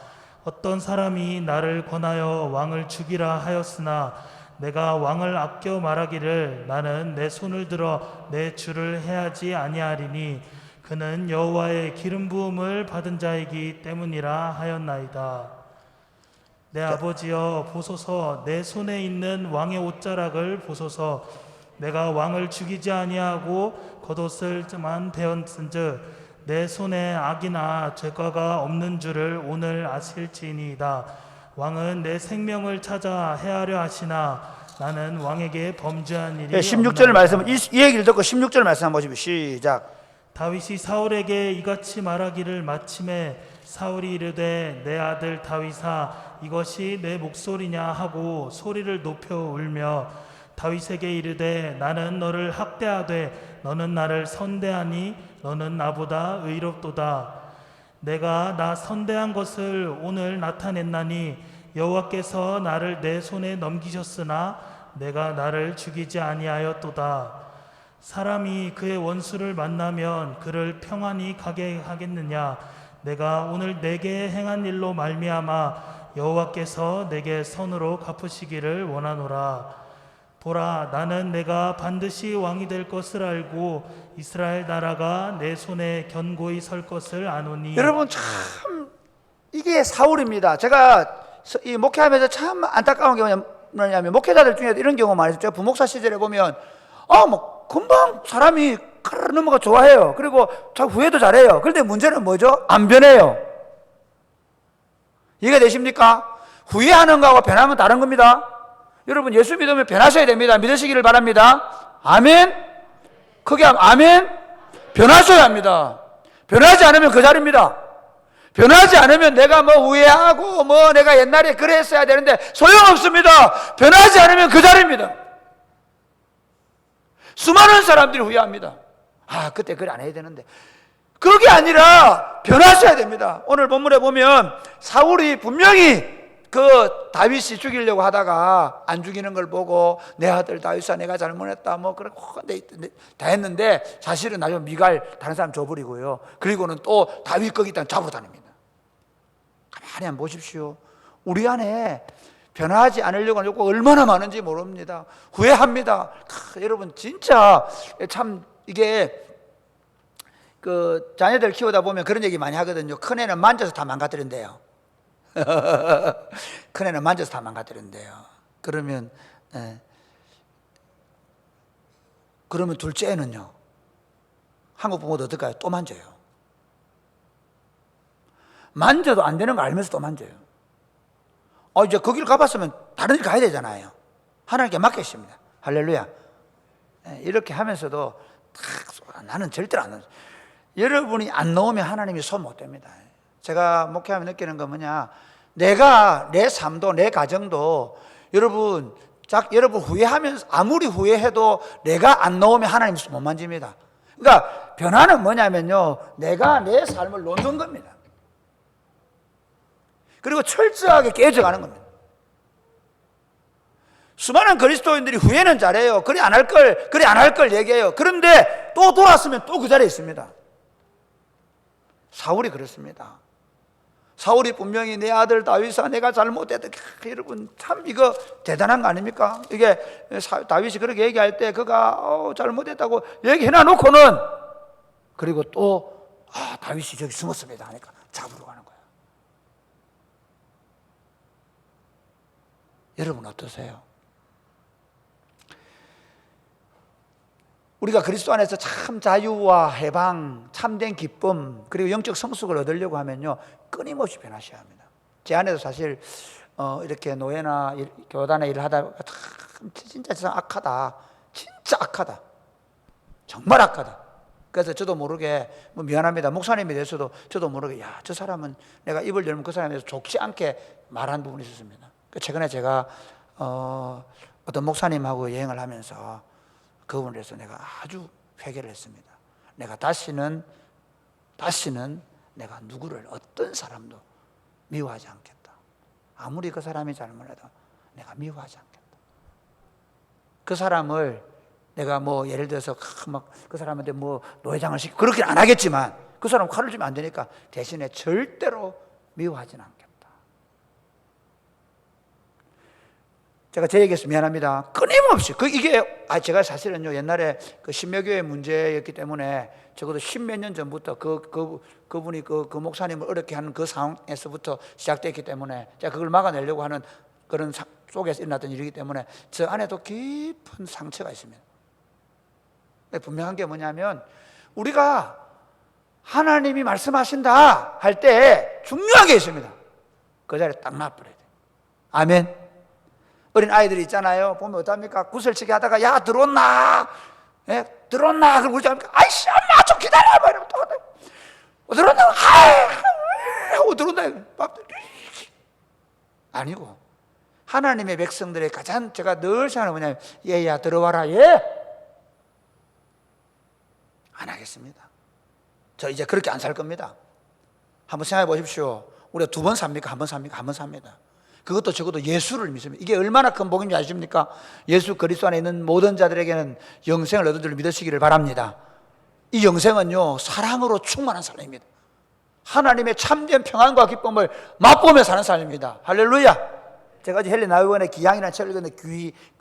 어떤 사람이 나를 권하여 왕을 죽이라 하였으나 내가 왕을 아껴 말하기를 나는 내 손을 들어 내 주를 해하지 아니하리니 그는 여호와의 기름 부음을 받은 자이기 때문이라 하였나이다. 내 아버지여 보소서 내 손에 있는 왕의 옷자락을 보소서. 내가 왕을 죽이지 아니하고 겉옷을만 베었은즉 내 손에 악이나 죄과가 없는 줄을 오늘 아실지니이다. 왕은 내 생명을 찾아 해하려 하시나 나는 왕에게 범죄한 일이 16절 말씀, 이 얘기를 듣고 16절 말씀 한번 보시면 시작. 다윗이 사울에게 이같이 말하기를 마침에 사울이 이르되 내 아들 다윗아 이것이 내 목소리냐 하고 소리를 높여 울며 다윗에게 이르되 나는 너를 학대하되 너는 나를 선대하니 너는 나보다 의롭도다. 내가 나 선대한 것을 오늘 나타냈나니 여호와께서 나를 내 손에 넘기셨으나 내가 나를 죽이지 아니하였도다. 사람이 그의 원수를 만나면 그를 평안히 가게 하겠느냐. 내가 오늘 내게 행한 일로 말미암아 여호와께서 내게 선으로 갚으시기를 원하노라. 보라 나는 내가 반드시 왕이 될 것을 알고 이스라엘 나라가 내 손에 견고히 설 것을 아노니. 여러분 참 이게 사울입니다. 제가 이 목회하면서 참 안타까운 게 뭐냐면 목회자들 중에 이런 경우 많이 있어요. 제가 부목사 시절에 보면 뭐 금방 사람이 칼을 넘어가 좋아해요. 그리고 자 후회도 잘해요. 그런데 문제는 뭐죠? 안 변해요. 이해가 되십니까? 후회하는 거하고 변하면 다른 겁니다. 여러분 예수 믿으면 변하셔야 됩니다. 믿으시기를 바랍니다. 아멘. 크게 하면 아멘. 변하셔야 합니다. 변하지 않으면 그 자리입니다. 변하지 않으면 내가 뭐 후회하고 뭐 내가 옛날에 그랬어야 되는데 소용없습니다. 변하지 않으면 그 자리입니다. 수많은 사람들이 후회합니다. 그때 그래 안 해야 되는데. 그게 아니라 변하셔야 됩니다. 오늘 본문에 보면 사울이 분명히 그 다윗이 죽이려고 하다가 안 죽이는 걸 보고 내 아들 다윗아 내가 잘못했다 뭐 그렇게 다 했는데 사실은 나중에 미갈 다른 사람 줘버리고요. 그리고는 또 다윗 거기 있다 잡으러 다닙니다. 가만히 한번 보십시오. 우리 안에 변하지 않으려고 하는 욕구가 얼마나 많은지 모릅니다. 후회합니다. 여러분 진짜 참 이게 그 자녀들 키우다 보면 그런 얘기 많이 하거든요. 큰애는 만져서 다 망가뜨린대요. 큰애는 만져서 다 망가뜨린대요. 그러면 둘째 애는요. 한국 부모도 어떨까요? 또 만져요. 만져도 안 되는 거 알면서 또 만져요. 이제 거기를 가봤으면 다른 일 가야 되잖아요. 하나님께 맡겼습니다. 할렐루야. 이렇게 하면서도 나는 절대로 안 넣어요. 여러분이 안 넣으면 하나님이 손 못 댑니다. 제가 목회하면 느끼는 건 뭐냐, 내가 내 삶도 내 가정도 여러분 후회하면서 아무리 후회해도 내가 안 넣으면 하나님 못 만집니다. 그러니까 변화는 뭐냐면요, 내가 내 삶을 놓는 겁니다. 그리고 철저하게 깨져가는 겁니다. 수많은 그리스도인들이 후회는 잘해요. 그래 안 할 걸 얘기해요. 그런데 또 돌아서면 또 그 자리에 있습니다. 사울이 그렇습니다. 사울이 분명히 내 아들 다윗아 내가 잘못했다. 여러분 참 이거 대단한 거 아닙니까? 이게 다윗이 그렇게 얘기할 때 그가 잘못했다고 얘기해놔 놓고는 그리고 또 다윗이 저기 숨었습니다 하니까 잡으러 가는 거예요. 여러분 어떠세요? 우리가 그리스도 안에서 참 자유와 해방, 참된 기쁨, 그리고 영적 성숙을 얻으려고 하면요, 끊임없이 변하셔야 합니다. 제 안에도 사실 이렇게 노예나 교단에 일을 하다가 진짜 세상 악하다, 진짜 악하다, 정말 악하다. 그래서 저도 모르게 미안합니다. 목사님이 돼서도 저도 모르게 저 사람은 내가 입을 열면 그 사람에 대해서 좋지 않게 말한 부분이 있었습니다. 최근에 제가 어떤 목사님하고 여행을 하면서 그분에 대해서 내가 아주 회개를 했습니다. 내가 다시는 내가 누구를 어떤 사람도 미워하지 않겠다. 아무리 그 사람이 잘못해도 내가 미워하지 않겠다. 그 사람을 내가 뭐 예를 들어서 막 그 사람한테 뭐 노회장을 시키고 그렇게 안 하겠지만 그 사람 칼을 주면 안 되니까 대신에 절대로 미워하지는 않겠다. 제가 제 얘기해서 미안합니다. 끊임없이 이게 제가 사실은요 옛날에 그 신묘교회 문제였기 때문에 적어도 십몇 년 전부터 그분이 그 목사님을 어렵게 하는 그 상황에서부터 시작됐기 때문에 제가 그걸 막아내려고 하는 그런 속에서 일어났던 일이기 때문에 저 안에도 깊은 상처가 있습니다. 분명한 게 뭐냐면 우리가 하나님이 말씀하신다 할 때 중요한 게 있습니다. 그 자리에 딱 놔버려야 돼요. 아멘. 어린 아이들이 있잖아요. 보면 어떡합니까? 구슬치기 하다가 야 들어온나? 예? 들어온나? 그러고 그러지 않습니까? 아이씨 엄마 좀 기다려! 뭐 이러면 또 들어온다? 아유 들어온다. 아니고 하나님의 백성들의 가장 제가 늘 생각하는 뭐냐면 얘야 들어와라 얘. 안 하겠습니다. 저 이제 그렇게 안 살 겁니다. 한번 생각해 보십시오. 우리가 2번 삽니까? 한 번 삽니까? 한 번 삽니다. 그것도 적어도 예수를 믿습니다. 이게 얼마나 큰 복인지 아십니까? 예수 그리스도 안에 있는 모든 자들에게는 영생을 얻을 줄 믿으시기를 바랍니다. 이 영생은요 사랑으로 충만한 사람입니다. 하나님의 참된 평안과 기쁨을 맛보며 사는 사람입니다. 할렐루야. 제가 어제 헨리 나우건의 기향이라는 책을 읽었는데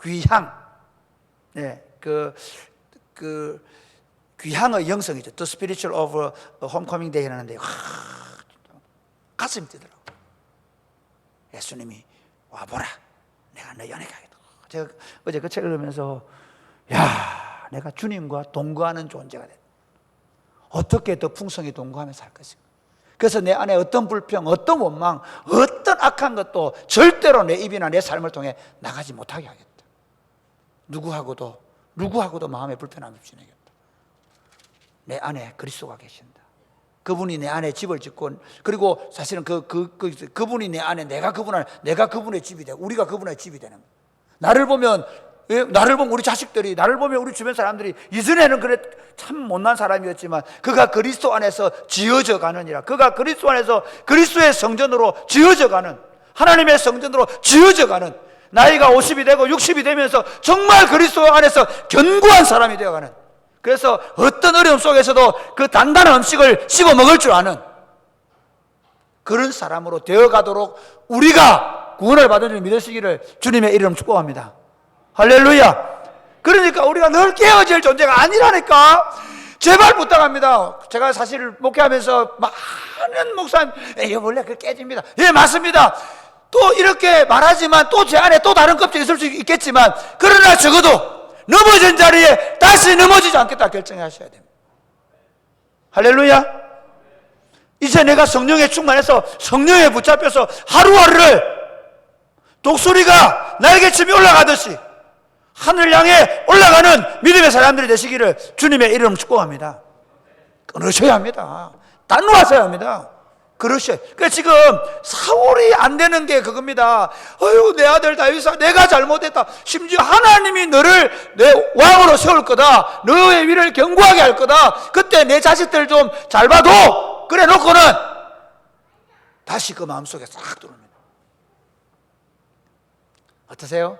귀향, 네, 귀향의 영성이죠. The Spiritual of Homecoming Day 라는데 가슴이 뛰더라고요. 예수님이 와보라 내가 너희 안에 가겠다. 제가 어제 그 책을 읽으면서 야 내가 주님과 동거하는 존재가 됐다. 어떻게 더 풍성히 동거하며 살 것인가. 그래서 내 안에 어떤 불평, 어떤 원망, 어떤 악한 것도 절대로 내 입이나 내 삶을 통해 나가지 못하게 하겠다. 누구하고도 마음에 불편함이 없이 내겠다. 내 안에 그리스도가 계신다. 그분이 내 안에 집을 짓고, 그리고 사실은 그분이 내 안에, 내가 그분의 집이 되고, 우리가 그분의 집이 되는 거예요. 나를 보면 우리 자식들이, 나를 보면 우리 주변 사람들이, 이전에는 그래 참 못난 사람이었지만 그가 그리스도 안에서 지어져 가느니라. 그가 그리스도 안에서 그리스도의 성전으로 지어져 가는, 하나님의 성전으로 지어져 가는, 나이가 50이 되고 60이 되면서 정말 그리스도 안에서 견고한 사람이 되어가는, 그래서 어떤 어려움 속에서도 그 단단한 음식을 씹어 먹을 줄 아는 그런 사람으로 되어가도록 우리가 구원을 받은 줄 믿으시기를 주님의 이름 축복합니다. 할렐루야. 그러니까 우리가 늘 깨어질 존재가 아니라니까. 제발 부탁합니다. 제가 사실 목회하면서 많은 목사님 원래 그 깨집니다. 예 맞습니다. 또 이렇게 말하지만 또 제 안에 또 다른 껍질이 있을 수 있겠지만, 그러나 적어도 넘어진 자리에 다시 넘어지지 않겠다 결정하셔야 됩니다. 할렐루야. 이제 내가 성령에 충만해서 성령에 붙잡혀서 하루하루를 독수리가 날개침이 올라가듯이 하늘 향해 올라가는 믿음의 사람들이 되시기를 주님의 이름 축복합니다. 끊으셔야 합니다. 단호하셔야 합니다. 그러셔. 그러니까 지금 사울이 안 되는 게 그겁니다. 어휴 내 아들 다윗아 내가 잘못했다. 심지어 하나님이 너를 내 왕으로 세울 거다. 너의 위를 견고하게 할 거다. 그때 내 자식들 좀 잘 봐도. 그래 놓고는 다시 그 마음속에 싹 들어옵니다. 어떠세요?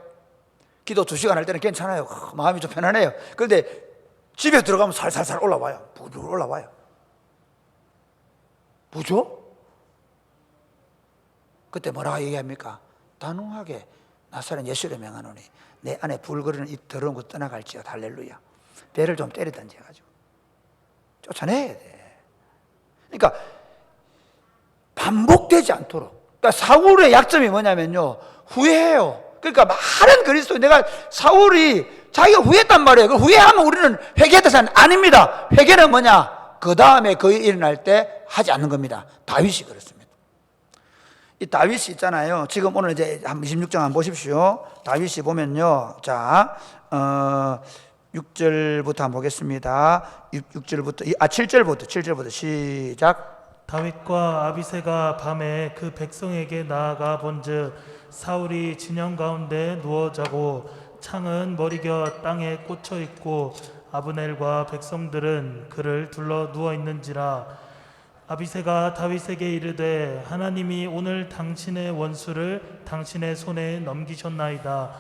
기도 2시간 할 때는 괜찮아요. 마음이 좀 편안해요. 그런데 집에 들어가면 살살살 올라와요. 부르르 올라와요. 뭐죠? 그때 뭐라고 얘기합니까? 단호하게 나사렛 예수를 명하노니 내 안에 불거리는 이 더러운 것 떠나갈지어다. 할렐루야. 배를 좀 때리든지 해가지고 쫓아내야 돼. 그러니까 반복되지 않도록. 그러니까 사울의 약점이 뭐냐면요, 후회해요. 그러니까 많은 그리스도, 내가 사울이 자기가 후회했단 말이에요. 후회하면 우리는 회개했다 생각 아닙니다. 회개는 뭐냐? 그 다음에 그 일이 일어날 때 하지 않는 겁니다. 다윗이 그렇습니다. 이 다윗이 있잖아요. 지금 오늘 이제 한 26장 한번 보십시오. 다윗이 보면요. 자, 6절부터 한번 보겠습니다. 7절부터 시작. 다윗과 아비새가 밤에 그 백성에게 나아가 본즉 사울이 진영 가운데 누워 자고 창은 머리곁 땅에 꽂혀 있고 아브넬과 백성들은 그를 둘러 누워 있는지라. 아비새가 다윗에게 이르되 하나님이 오늘 당신의 원수를 당신의 손에 넘기셨나이다.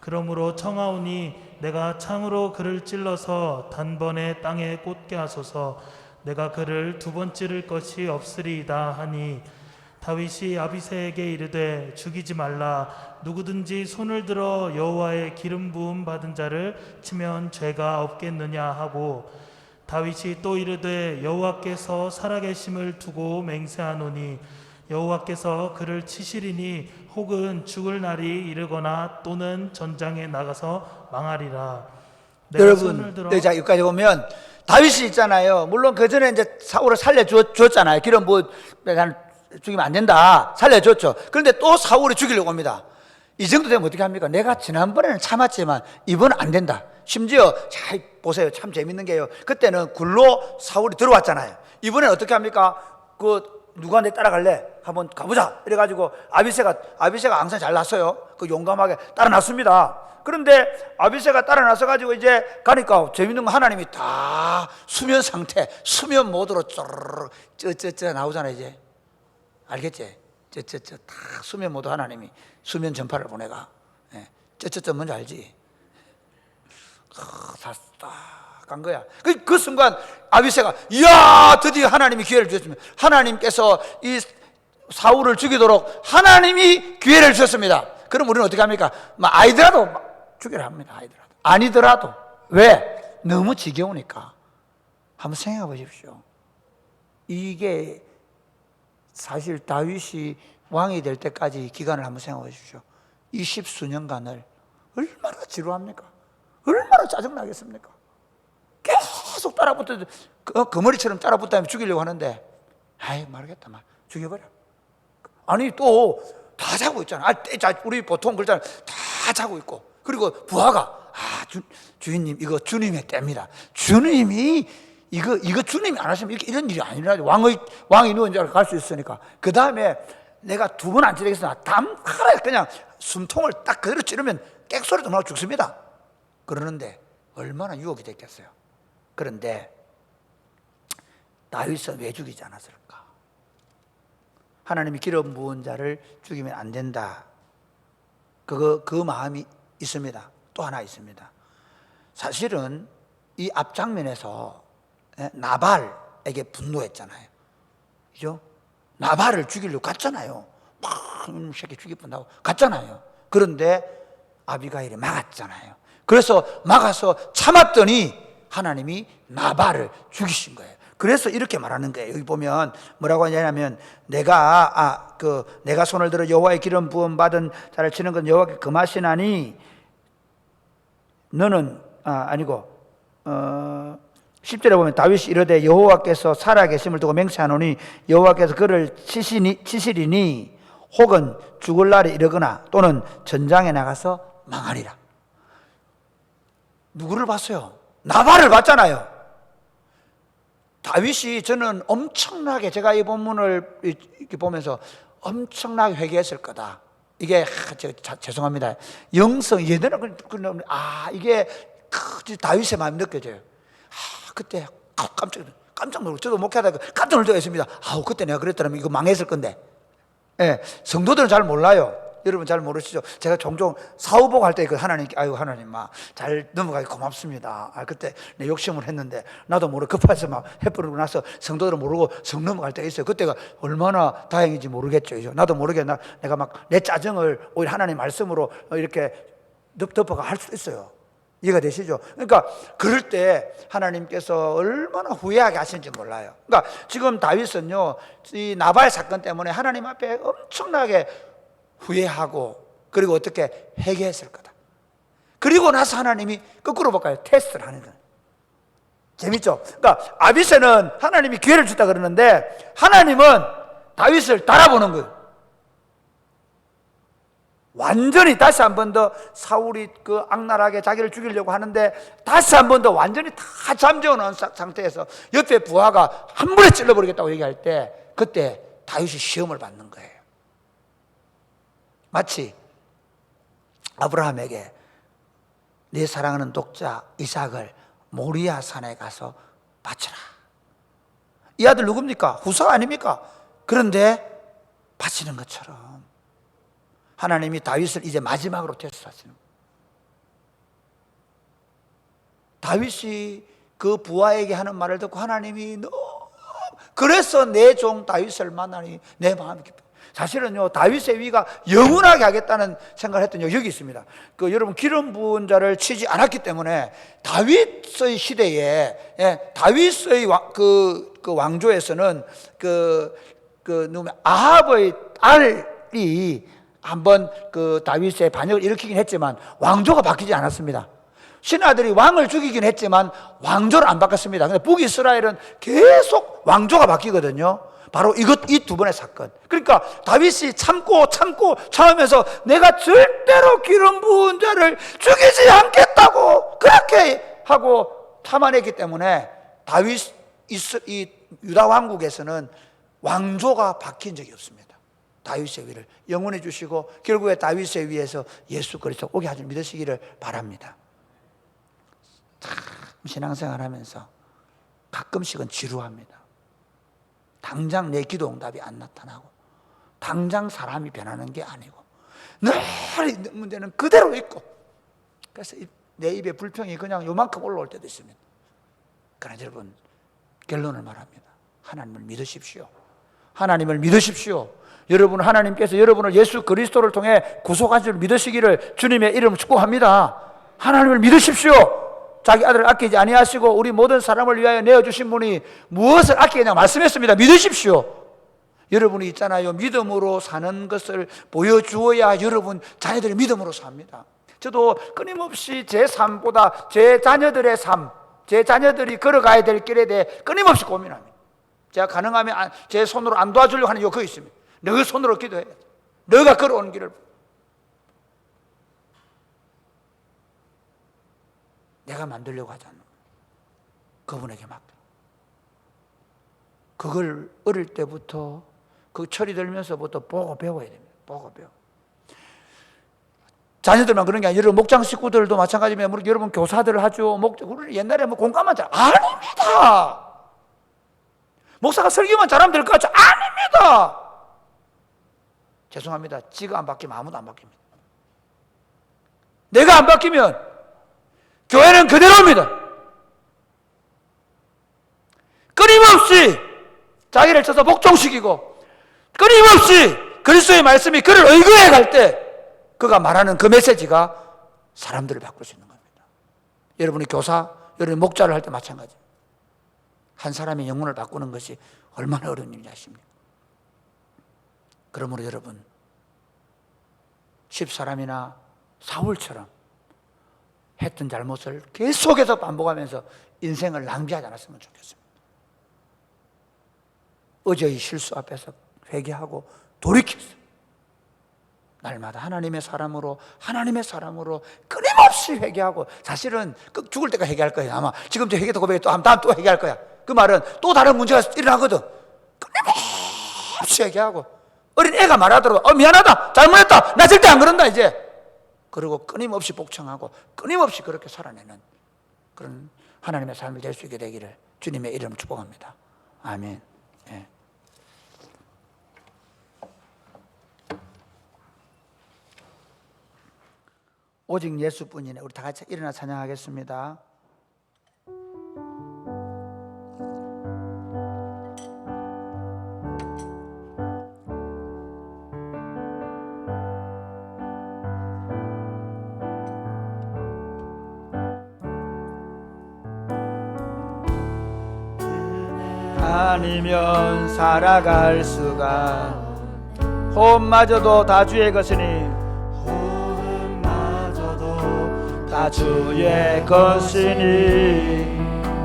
그러므로 청하오니 내가 창으로 그를 찔러서 단번에 땅에 꽂게 하소서. 내가 그를 두 번 찌를 것이 없으리이다 하니 다윗이 아비새에게 이르되 죽이지 말라. 누구든지 손을 들어 여호와의 기름 부음 받은 자를 치면 죄가 없겠느냐 하고 다윗이 또 이르되 여호와께서 살아계심을 두고 맹세하노니 여호와께서 그를 치시리니 혹은 죽을 날이 이르거나 또는 전장에 나가서 망하리라. 내가 여러분, 손을 들어 자 여기까지 보면 다윗이 있잖아요. 물론 그 전에 이제 사울을 살려줬잖아요. 기름 뭐 죽이면 안 된다 살려줬죠. 그런데 또 사울이 죽이려고 합니다. 이 정도 되면 어떻게 합니까? 내가 지난번에는 참았지만 이번은 안 된다. 심지어 잘 보세요. 참 재밌는 게요. 그때는 굴로 사울이 들어왔잖아요. 이번엔 어떻게 합니까? 누가 내 따라갈래? 한번 가보자. 이래가지고 아비새가 항상 잘 났어요. 용감하게 따라 났습니다. 그런데 아비새가 따라 나서 가지고 이제 가니까 재밌는 거 하나님이 다 수면 상태, 수면 모드로 쪼르르 쩌쩌쩌 나오잖아요. 이제 알겠지? 쩌쩌쩌 다 수면 모드 하나님이 수면 전파를 보내가. 쩌쩌쩌 뭔지 알지? 다 간 거야. 그 순간 아비새가 이야 드디어 하나님이 기회를 주셨습니다. 하나님께서 이 사울을 죽이도록 하나님이 기회를 주셨습니다. 그럼 우리는 어떻게 합니까? 아니더라도 죽이라 합니다. 아니더라도 왜? 너무 지겨우니까. 한번 생각해 보십시오. 이게 사실 다윗이 왕이 될 때까지 기간을 한번 생각해 보십시오. 20수년간을 얼마나 지루합니까? 얼마나 짜증나겠습니까? 계속 따라붙어 그 머리처럼 따라붙다면 죽이려고 하는데 아이 모르겠다 죽여버려. 아니 또 다 자고 있잖아. 우리 보통 그러잖아. 다 자고 있고 그리고 부하가 주인님 이거 주님의 때입니다. 주님이 이거 주님이 안 하시면 이런 일이 아니라 왕이 누운 자로 갈 수 있으니까 그 다음에 내가 두 번 안 찌르겠으나 담카라 그냥 숨통을 딱 그대로 찌르면 객소리도 나고 죽습니다. 그러는데 얼마나 유혹이 됐겠어요. 그런데 다윗은 왜 죽이지 않았을까? 하나님이 기름 부은 자를 죽이면 안 된다. 그 마음이 있습니다. 또 하나 있습니다. 사실은 이 앞장면에서 나발에게 분노했잖아요. 그죠? 나발을 죽이려고 갔잖아요. 막 새끼 죽이본다고 갔잖아요. 그런데 아비가일이 막았잖아요. 그래서 막아서 참았더니 하나님이 나발을 죽이신 거예요. 그래서 이렇게 말하는 거예요. 여기 보면 뭐라고 하냐면 내가 손을 들어 여호와의 기름 부음 받은 자를 치는 건 여호와께 금하시나니 너는 아니고 10절에 보면 다윗이 이르되 여호와께서 살아계심을 두고 맹세하노니 여호와께서 그를 치시리니 혹은 죽을 날이 이르거나 또는 전장에 나가서 망하리라. 누구를 봤어요? 나발을 봤잖아요. 다윗이 저는 엄청나게 제가 이 본문을 이렇게 보면서 엄청나게 회개했을 거다. 이게 죄송합니다. 영성 예대는 이게 다윗의 마음이 느껴져요. 그때 깜짝 놀고 저도 목회하다가 깜짝 놀라고 했습니다. 그때 내가 그랬더라면 이거 망했을 건데. 성도들은 잘 몰라요. 여러분 잘 모르시죠? 제가 종종 사후보고 할 때 하나님께 하나님 잘 넘어가기 고맙습니다. 그때 내 욕심을 했는데 나도 모르게 급해서 막 해버리고 나서 성도들은 모르고 성 넘어갈 때가 있어요. 그때가 얼마나 다행인지 모르겠죠. 나도 모르게 내가 막 내 짜증을 오히려 하나님 말씀으로 이렇게 덮어가 할 수 있어요. 이해가 되시죠? 그러니까 그럴 때 하나님께서 얼마나 후회하게 하시는지 몰라요. 그러니까 지금 다윗은요 이 나발 사건 때문에 하나님 앞에 엄청나게 후회하고 그리고 어떻게 회개했을 거다. 그리고 나서 하나님이 거꾸로 볼까요? 테스트를 하는 거예요. 재밌죠? 그러니까 아비새는 하나님이 기회를 줬다 그러는데 하나님은 다윗을 달아보는 거예요. 완전히 다시 한 번 더 사울이 악랄하게 자기를 죽이려고 하는데 다시 한 번 더 완전히 다 잠재워 놓은 상태에서 옆에 부하가 한 번에 찔러버리겠다고 얘기할 때 그때 다윗이 시험을 받는 거예요. 마치 아브라함에게 내 사랑하는 독자 이삭을 모리아 산에 가서 바쳐라. 이 아들 누굽니까? 후사 아닙니까? 그런데 바치는 것처럼 하나님이 다윗을 이제 마지막으로 테스트하시는 거예요. 다윗이 그 부하에게 하는 말을 듣고 하나님이 그래서 내 종 다윗을 만나니 내 마음이 기뻐. 사실은요, 다윗의 위가 영원하게 하겠다는 생각을 했던 여기 있습니다. 여러분, 기름 부은 자를 치지 않았기 때문에 다윗의 시대에, 다윗의 왕조에서는 아합의 딸이 한번 다윗의 반역을 일으키긴 했지만 왕조가 바뀌지 않았습니다. 신하들이 왕을 죽이긴 했지만 왕조를 안 바꿨습니다. 근데 북이스라엘은 계속 왕조가 바뀌거든요. 바로 이 두 번의 사건. 그러니까 다윗이 참으면서 내가 절대로 기름 부은 자를 죽이지 않겠다고 그렇게 하고 참아냈기 때문에 이 유다 왕국에서는 왕조가 바뀐 적이 없습니다. 다윗의 위를 영원히 주시고 결국에 다윗의 위에서 예수 그리스도 오게 하줄 믿으시기를 바랍니다. 참 신앙생활하면서 가끔씩은 지루합니다. 당장 내 기도 응답이 안 나타나고 당장 사람이 변하는 게 아니고 늘 문제는 그대로 있고, 그래서 내 입에 불평이 그냥 요만큼 올라올 때도 있습니다. 그러나 여러분, 결론을 말합니다. 하나님을 믿으십시오. 하나님을 믿으십시오. 여러분, 하나님께서 여러분을 예수 그리스도를 통해 구속한 줄 믿으시기를 주님의 이름으로 축복합니다. 하나님을 믿으십시오. 자기 아들을 아끼지 아니하시고 우리 모든 사람을 위하여 내어주신 분이 무엇을 아끼느냐 말씀했습니다. 믿으십시오. 여러분이 있잖아요, 믿음으로 사는 것을 보여주어야 여러분 자녀들이 믿음으로 삽니다. 저도 끊임없이 제 삶보다 제 자녀들의 삶, 제 자녀들이 걸어가야 될 길에 대해 끊임없이 고민합니다. 제가 가능하면 제 손으로 안 도와주려고 하는 욕이 있습니다. 너희 손으로 기도해. 너가 걸어오는 길을 내가 만들려고 하지 않는 거예요. 그분에게 맡겨. 그걸 어릴 때부터 그 철이 들면서부터 보고 배워야 됩니다. 보고 배워. 자녀들만 그런 게 아니라 여러분 목장 식구들도 마찬가지입니다. 여러분 교사들을 하죠. 우리 옛날에 공감만 잘 아닙니다. 목사가 설교만 잘하면 될 것 같죠? 아닙니다. 죄송합니다. 지가 안 바뀌면 아무도 안 바뀝니다. 내가 안 바뀌면 교회는 그대로입니다. 끊임없이 자기를 쳐서 복종시키고 끊임없이 그리스도의 말씀이 그를 의거해 갈 때 그가 말하는 그 메시지가 사람들을 바꿀 수 있는 겁니다. 여러분이 교사, 여러분이 목자를 할 때 마찬가지입니다. 한 사람의 영혼을 바꾸는 것이 얼마나 어려운 일인지 아십니까? 그러므로 여러분, 10사람이나 사울처럼 했던 잘못을 계속해서 반복하면서 인생을 낭비하지 않았으면 좋겠습니다. 어제의 실수 앞에서 회개하고 돌이켰어요. 날마다 하나님의 사람으로 끊임없이 회개하고, 사실은 죽을 때까지 회개할 거예요. 아마 지금 저 회개도 고백해 또 다음 또 회개할 거야. 그 말은 또 다른 문제가 일어나거든. 끊임없이 회개하고, 어린 애가 말하더라도 미안하다, 잘못했다, 나 절대 안 그런다 이제. 그리고 끊임없이 복창하고 끊임없이 그렇게 살아내는 그런 하나님의 삶을 될 수 있게 되기를 주님의 이름으로 축복합니다. 아멘. 예. 오직 예수뿐이네. 우리 다 같이 일어나 찬양하겠습니다. 아니면 살아갈 수가, 호흡마저도 다 주의 것이니, 호흡마저도 다 주의 것이니,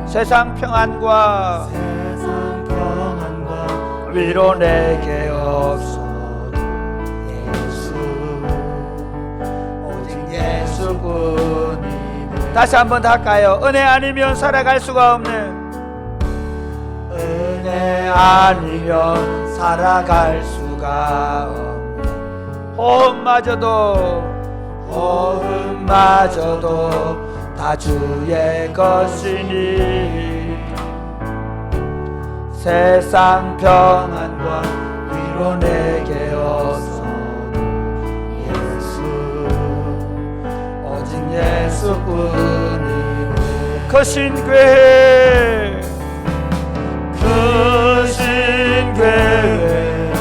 세상 평안과 위로 내게 없어도 예수, 오직 예수뿐이네. 다시 한번 더 할까요? 은혜 아니면 살아갈 수가 없네. 은혜 아니면 살아갈 수가 없네. 호흡마저도 다 주의 것이니, 세상 평안과 위로 내게 어서 예수 오직 예수뿐이네. 크신 교회 크신 교회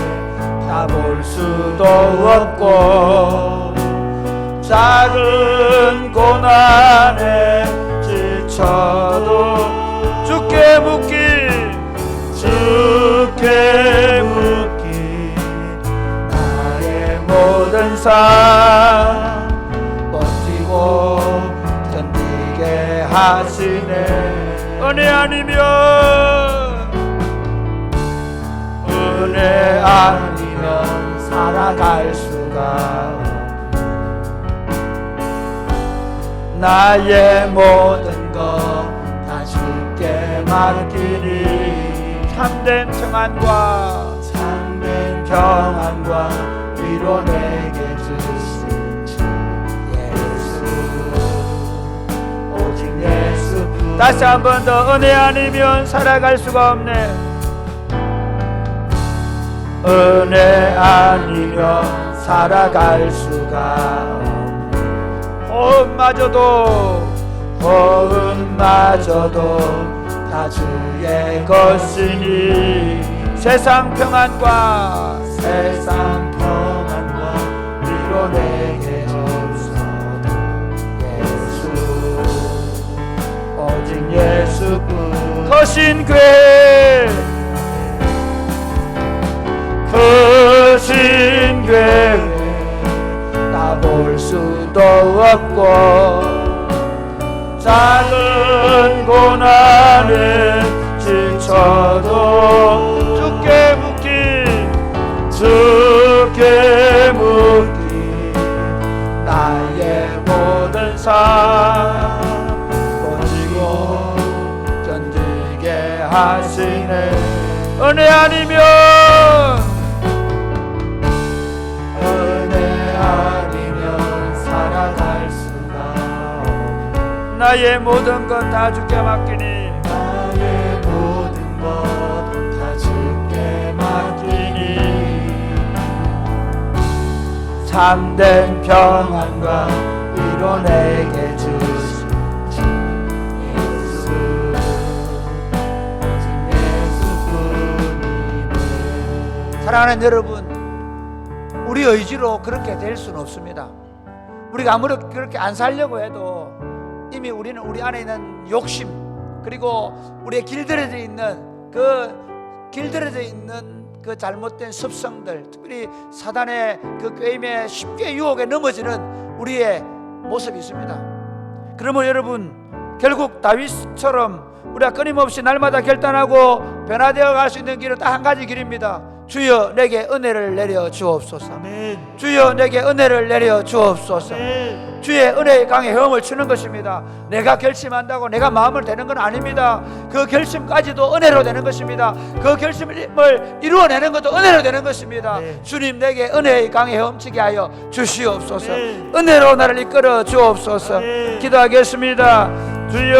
다 볼 수도 없고 작은 고난에 지쳐도 주께 묻기 나의 모든 삶 버티고 견디게 하시네. 은혜 아니면 살아갈 수가 나의 모든 것 다 주께 맡기니 참된 평안과 위로 내게 주신 주 예수 오직 예수. 다시 한 번 더 은혜 아니면 살아갈 수가 없네. 은혜 아니면 살아갈 수가 호흡마저도 다 주의 것이니 세상 평안과 위로 내게 주소서 예수 오직 예수뿐. 크신 교회 다 볼 수도 없고 작은 고난에 지쳐도 주께 묻기 나의 모든 삶 버티고 견디게 하시네. 은혜 아니면 살아갈 수가 없네. 나의 모든 것 다 주께 맡기니 나의 모든 것 다 주께 맡기니 참된 평안과 위로 내게 주신 주 예수 오직 예수뿐이네. 사랑하는 여러분, 우리 의지로 그렇게 될 수는 없습니다. 우리가 아무리 그렇게 안 살려고 해도 이미 우리는 우리 안에 있는 욕심, 그리고 우리의 길들여져 있는 그 잘못된 습성들, 특별히 사단의 그 꾀임에 쉽게 유혹에 넘어지는 우리의 모습이 있습니다. 그러면 여러분, 결국 다윗처럼 우리가 끊임없이 날마다 결단하고 변화되어 갈 수 있는 길은 딱 한 가지 길입니다. 주여 내게 은혜를 내려 주옵소서. 아멘. 주여 내게 은혜를 내려 주옵소서. 아멘. 주의 은혜의 강에 헤엄을 치는 것입니다. 내가 결심한다고 내가 마음을 되는 건 아닙니다. 그 결심까지도 은혜로 되는 것입니다. 그 결심을 이루어내는 것도 은혜로 되는 것입니다. 네. 주님 내게 은혜의 강에 헤엄치게 하여 주시옵소서. 네. 은혜로 나를 이끌어 주옵소서. 네. 기도하겠습니다. 주여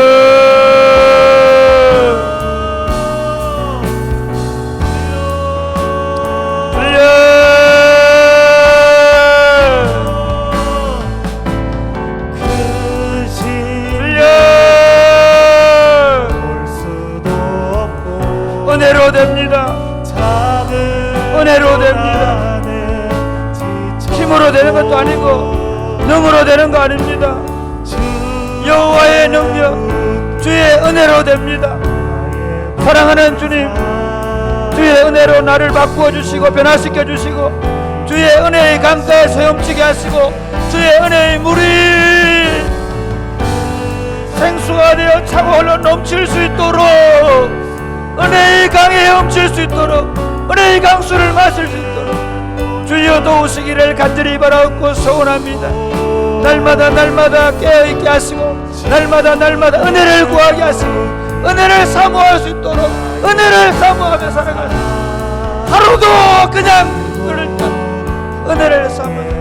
은혜로 됩니다. 은혜로 됩니다. 힘으로 되는 것도 아니고 능으로 되는 거 아닙니다. 여호와의 능력, 주의 은혜로 됩니다. 사랑하는 주님, 주의 은혜로 나를 바꾸어 주시고 변화시켜 주시고 주의 은혜의 강가에 헤엄치게 하시고 주의 은혜의 물이 생수가 되어 차고 흘러 넘칠 수 있도록, 은혜의 강에 헤엄칠 수 있도록, 은혜의 강수를 마실 수 있도록 주여 도우시기를 간절히 바라옵고 소원합니다. 날마다 깨어있게 하시고 날마다 은혜를 구하게 하시고 은혜를 사모할 수 있도록, 은혜를 사모하며 살아갈 수 있도록, 하루도 그냥 그럴 때 은혜를 사모해.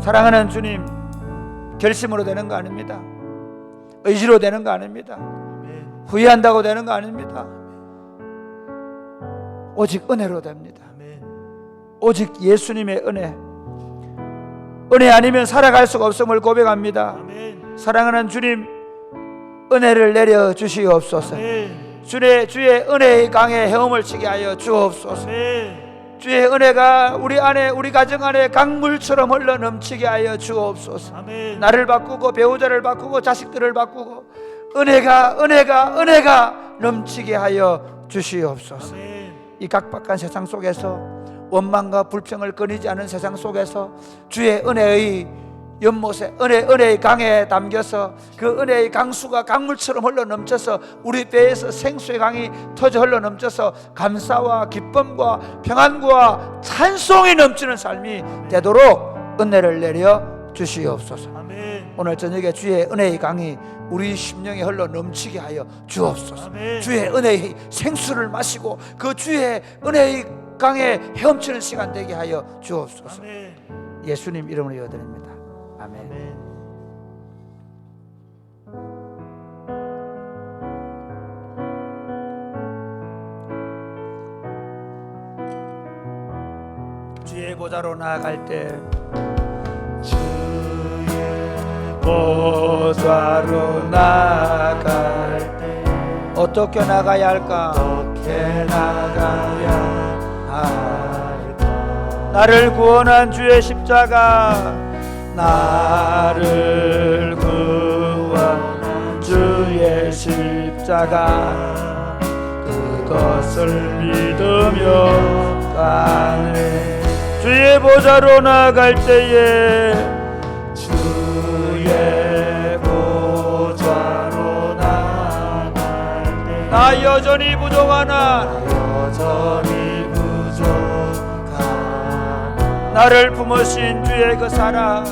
사랑하는 주님, 결심으로 되는 거 아닙니다. 의지로 되는 거 아닙니다. 후회한다고 되는 거 아닙니다. 오직 은혜로 됩니다. 아멘. 오직 예수님의 은혜 아니면 살아갈 수가 없음을 고백합니다. 아멘. 사랑하는 주님, 은혜를 내려 주시옵소서. 아멘. 주의 은혜의 강에 헤엄을 치게 하여 주옵소서. 아멘. 주의 은혜가 우리 안에, 우리 가정 안에 강물처럼 흘러 넘치게 하여 주옵소서. 아멘. 나를 바꾸고 배우자를 바꾸고 자식들을 바꾸고 은혜가 넘치게 하여 주시옵소서. 아멘. 이 각박한 세상 속에서, 원망과 불평을 끊이지 않은 세상 속에서 주의 은혜의 연못에, 은혜의 강에 담겨서 그 은혜의 강수가 강물처럼 흘러 넘쳐서 우리 배에서 생수의 강이 터져 흘러 넘쳐서 감사와 기쁨과 평안과 찬송이 넘치는 삶이 되도록 은혜를 내려 주시옵소서. 아멘. 오늘 저녁에 주의 은혜의 강이 우리 심령에 흘러 넘치게 하여 주옵소서. 아멘. 주의 은혜의 생수를 마시고 그 주의 은혜의 강에 헤엄치는 시간 되게 하여 주옵소서. 아멘. 예수님 이름으로 기도드립니다. 아멘. 아멘. 주의 보좌로 나아갈 때 주의 보좌로 나아갈 때 어떻게 나가야 할까? 어떻게 나가야 할까? 나를 구원한 주의 십자가, 나를 구원한 주의 십자가, 그것을 믿으며 가네. 주의 보좌로 나갈 때에 주의 보좌로 나갈 때 나 여전히 부족하나 여전히 부족하나 나를 품으신 주의 그 사랑,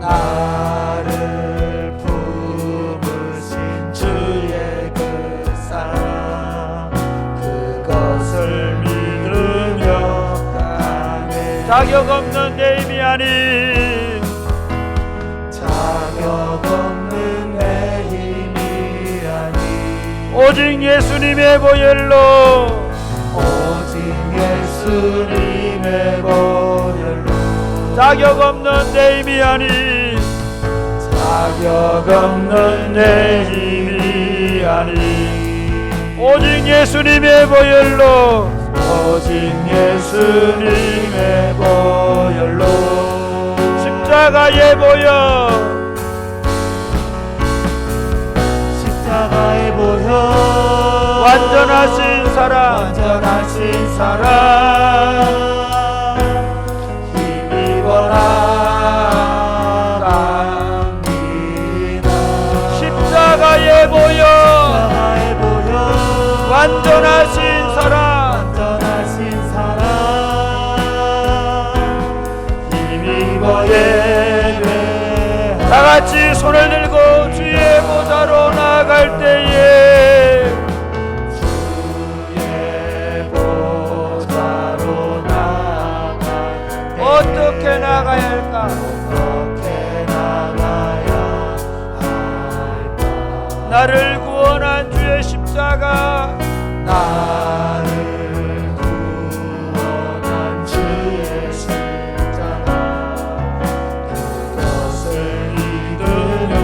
나를 품으신 주의 그 사랑, 그것을 믿으며 가네. 자격 없는 내 힘이 아닌 자격 없는 내 힘이 아닌 오직 예수님의 보혈로, 오직 예수님의 보혈로 자격 없는 내 힘이 아닌 자격 없는 내 힘이 아닌 오직 예수님의 보혈로, 오직 예수님의 보혈로 십자가의 보혈, 십자가의 보혈 완전하신 사랑, 완전하신 사랑 힘입어 나갑니다. 십자가의 보혈, 십자가의 보혈 완전하신 사랑, 완전하신 사랑 힘입어 예배하리. 다 같이 손을 들고 주의 보좌로 나갈 때에 주의 보좌로 나갈 때 어떻게 나가야 할까? 어떻게 나가야 할까? 나를 구원한 주의 십자가, 나를 구원한 주의 십자가, 그것을 믿으며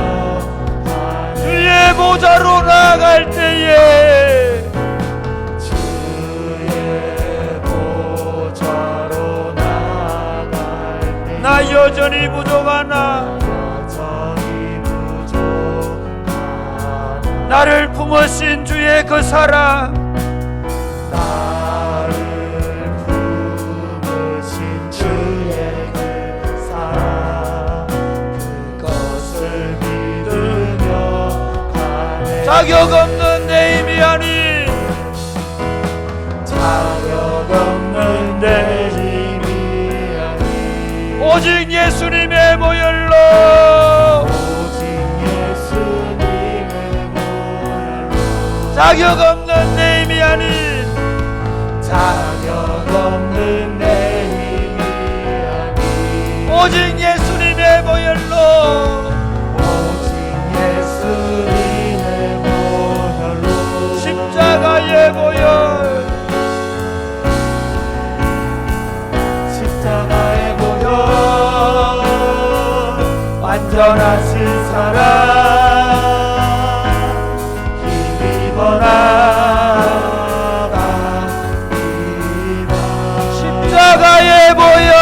가네. 주의 보좌로 나갈 때에 주의 보좌로 나갈 때 나 여전히 부족하나 여전히 부족하나 나를 품으신 주의 그 사랑, 나를 품으신 주의 그 사랑, 그것을 믿으며 가네. 자격 없는 내 힘이 아닌 자격 없는 내 힘이 아닌 오직 예수님의 보혈로, 오직 예수님의 보혈로 자격 없는 내 힘이 아닌 자격 없는 내 힘이 아닌 오직 예수님의 보혈로, 오직 예수님의 보혈로 완전하신 사랑 힘입어 나가리라. 십자가의 보혈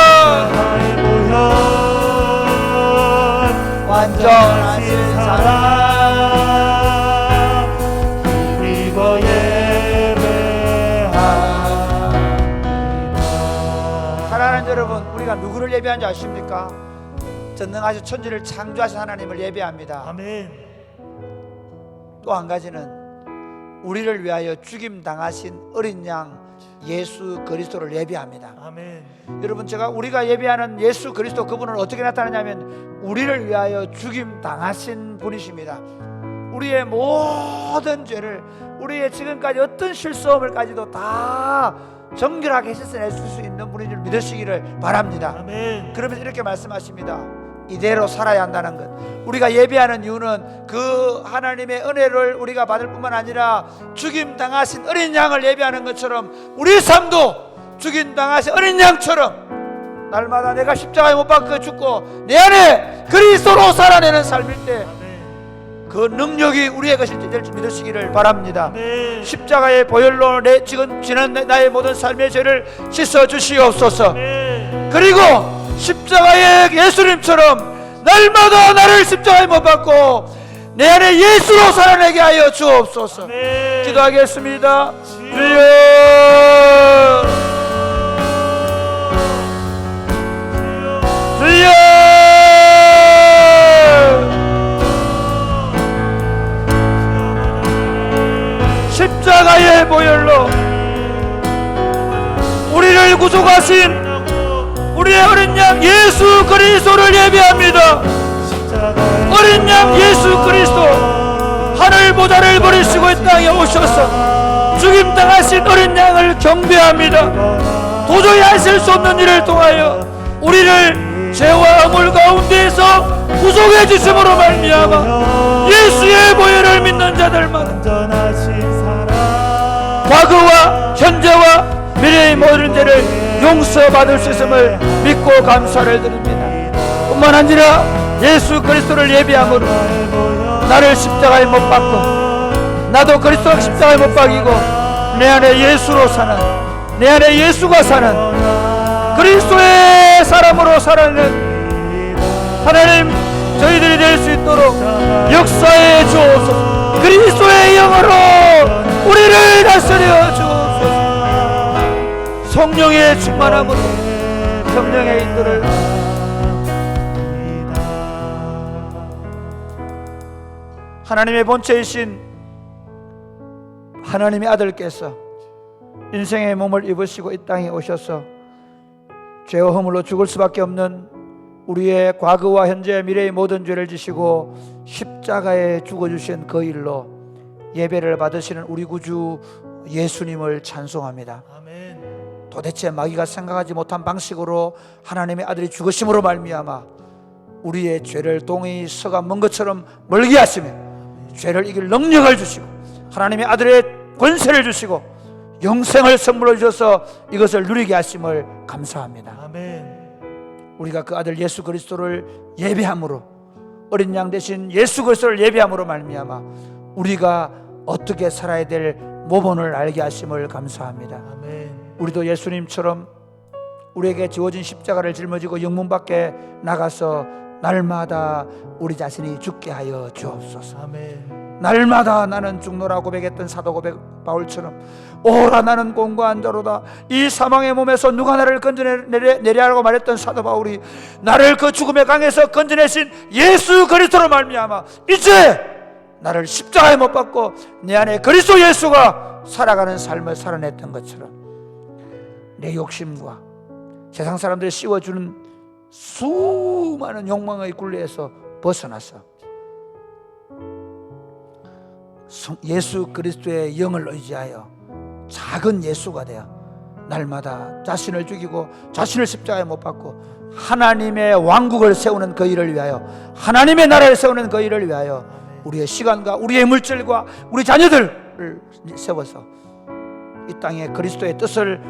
완전하신 사랑 힘입어 예배하리라. 사랑하는 여러분, 우리가 누구를 예배하는지 아십니까? 전능하신 천지를 창조하신 하나님을 예배합니다. 아멘. 또 한 가지는 우리를 위하여 죽임 당하신 어린 양 예수 그리스도를 예배합니다. 아멘. 여러분, 우리가 예배하는 예수 그리스도, 그분은 어떻게 나타나냐면 우리를 위하여 죽임 당하신 분이십니다. 우리의 모든 죄를, 우리의 지금까지 어떤 실수함을까지도 다 정결하게 씻어낼 수 있는 분인 줄 믿으시기를 바랍니다. 아멘. 그러면서 이렇게 말씀하십니다. 이대로 살아야 한다는 것. 우리가 예배하는 이유는 그 하나님의 은혜를 우리가 받을 뿐만 아니라 죽임 당하신 어린 양을 예배하는 것처럼 우리 삶도 죽임 당하신 어린 양처럼 날마다 내가 십자가에 못 박혀 죽고 내 안에 그리스도로 살아내는 삶일 때 그 능력이 우리의 것이 될 줄 믿으시기를 바랍니다. 아멘. 십자가의 보혈로 지금 지난 나의 모든 삶의 죄를 씻어 주시옵소서. 아멘. 그리고 십자가의 예수님처럼 날마다 나를 십자가에 못 박고 내 안에 예수로 살아내게 하여 주옵소서. 아멘. 기도하겠습니다. 주여, 주여, 십자가의 보혈로 우리를 구속하신 우리의 어린 양 예수 그리스도를 예배합니다. 어린 양 예수 그리스도, 하늘 보좌를 버리시고 이 땅에 오셔서 죽임 당하신 어린 양을 경배합니다. 도저히 하실 수 없는 일을 통하여 우리를 죄와 허물 가운데에서 구속해 주심으로 말미암아 예수의 보혈을 믿는 자들마다 과거와 현재와 미래의 모든 죄를 용서받을 수 있음을 믿고 감사를 드립니다. 뿐만 아니라 예수 그리스도를 예배함으로 나를 십자가에 못 박고 나도 그리스도가 십자가에 못 박이고 내 안에 예수로 사는, 내 안에 예수가 사는 그리스도의 사람으로 살아가는 하나님, 저희들이 될 수 있도록 역사해 주옵소서. 그리스도의 영으로 우리를 다스려 주옵소서. 성령의 충만함으로 성령의 인도를 하나님의 본체이신 하나님의 아들께서 인생의 몸을 입으시고 이 땅에 오셔서 죄와 허물로 죽을 수밖에 없는 우리의 과거와 현재 미래의 모든 죄를 지시고 십자가에 죽어주신 그 일로 예배를 받으시는 우리 구주 예수님을 찬송합니다. 아멘. 도대체 마귀가 생각하지 못한 방식으로 하나님의 아들이 죽으심으로 말미암아 우리의 죄를 동이 서가 먼 것처럼 멀게 하시며 죄를 이길 능력을 주시고 하나님의 아들의 권세를 주시고 영생을 선물로 주셔서 이것을 누리게 하심을 감사합니다. 아멘. 우리가 그 아들 예수 그리스도를 예배함으로, 어린 양 대신 예수 그리스도를 예배함으로 말미암아 우리가 어떻게 살아야 될 모본을 알게 하심을 감사합니다. 아멘. 우리도 예수님처럼 우리에게 지워진 십자가를 짊어지고 영문 밖에 나가서 날마다 우리 자신이 죽게 하여 주옵소서. 아멘. 날마다 나는 죽노라 고백했던 사도 고백 바울처럼 오라 나는 공고한 자로다, 이 사망의 몸에서 누가 나를 건져내랴라고 말했던 사도 바울이 나를 그 죽음의 강에서 건져내신 예수 그리스도로 말미암아 이제 나를 십자가에 못 박고 내 안에 그리스도 예수가 살아가는 삶을 살아냈던 것처럼 내 욕심과 세상 사람들이 씌워주는 수많은 욕망의 굴레에서 벗어나서 예수 그리스도의 영을 의지하여 작은 예수가 되어 날마다 자신을 죽이고 자신을 십자가에 못 박고 하나님의 왕국을 세우는 그 일을 위하여, 하나님의 나라를 세우는 그 일을 위하여 우리의 시간과 우리의 물질과 우리 자녀들을 세워서 이 땅에 그리스도의 뜻을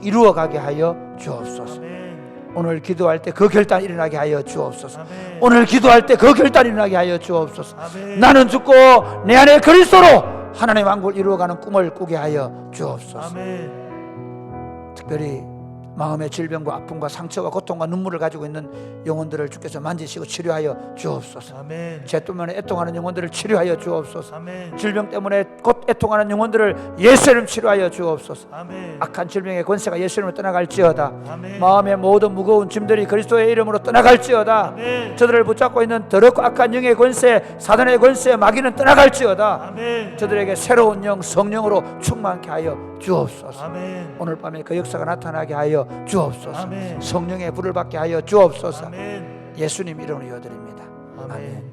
이루어가게 하여 주옵소서. 아멘. 오늘 기도할 때 그 결단 일어나게 하여 주옵소서. 아멘. 오늘 기도할 때 그 결단이 나게 하여 주옵소서. 아멘. 나는 죽고 내 안에 그리스도로 하나님의 왕국을 이루어가는 꿈을 꾸게 하여 주옵소서. 아멘. 특별히 마음의 질병과 아픔과 상처와 고통과 눈물을 가지고 있는 영혼들을 주께서 만지시고 치료하여 주옵소서. 아멘. 죄 때문에 애통하는 영혼들을 치료하여 주옵소서. 아멘. 질병 때문에 곧 애통하는 영혼들을 예수 이름 치료하여 주옵소서. 아멘. 악한 질병의 권세가 예수 이름으로 떠나갈지어다. 아멘. 마음의 모든 무거운 짐들이 그리스도의 이름으로 떠나갈지어다. 아멘. 저들을 붙잡고 있는 더럽고 악한 영의 권세, 사단의 권세, 마귀는 떠나갈지어다. 아멘. 저들에게 새로운 영, 성령으로 충만케 하여 주옵소서. 아멘. 오늘 밤에 그 역사가 나타나게 하여 주옵소서. 아멘. 성령의 불을 받게 하여 주옵소서. 아멘. 예수님 이름으로 여드립니다. 아멘. 아멘.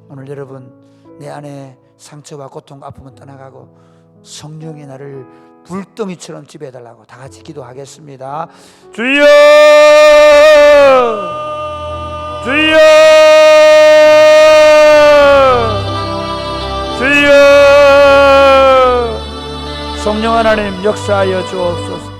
오늘 여러분 내 안에 상처와 고통과 아픔은 떠나가고 성령이 나를 불덩이처럼 지배해달라고 다 같이 기도하겠습니다. 주여, 주여, 주여. 성령 하나님 역사하여 주옵소서.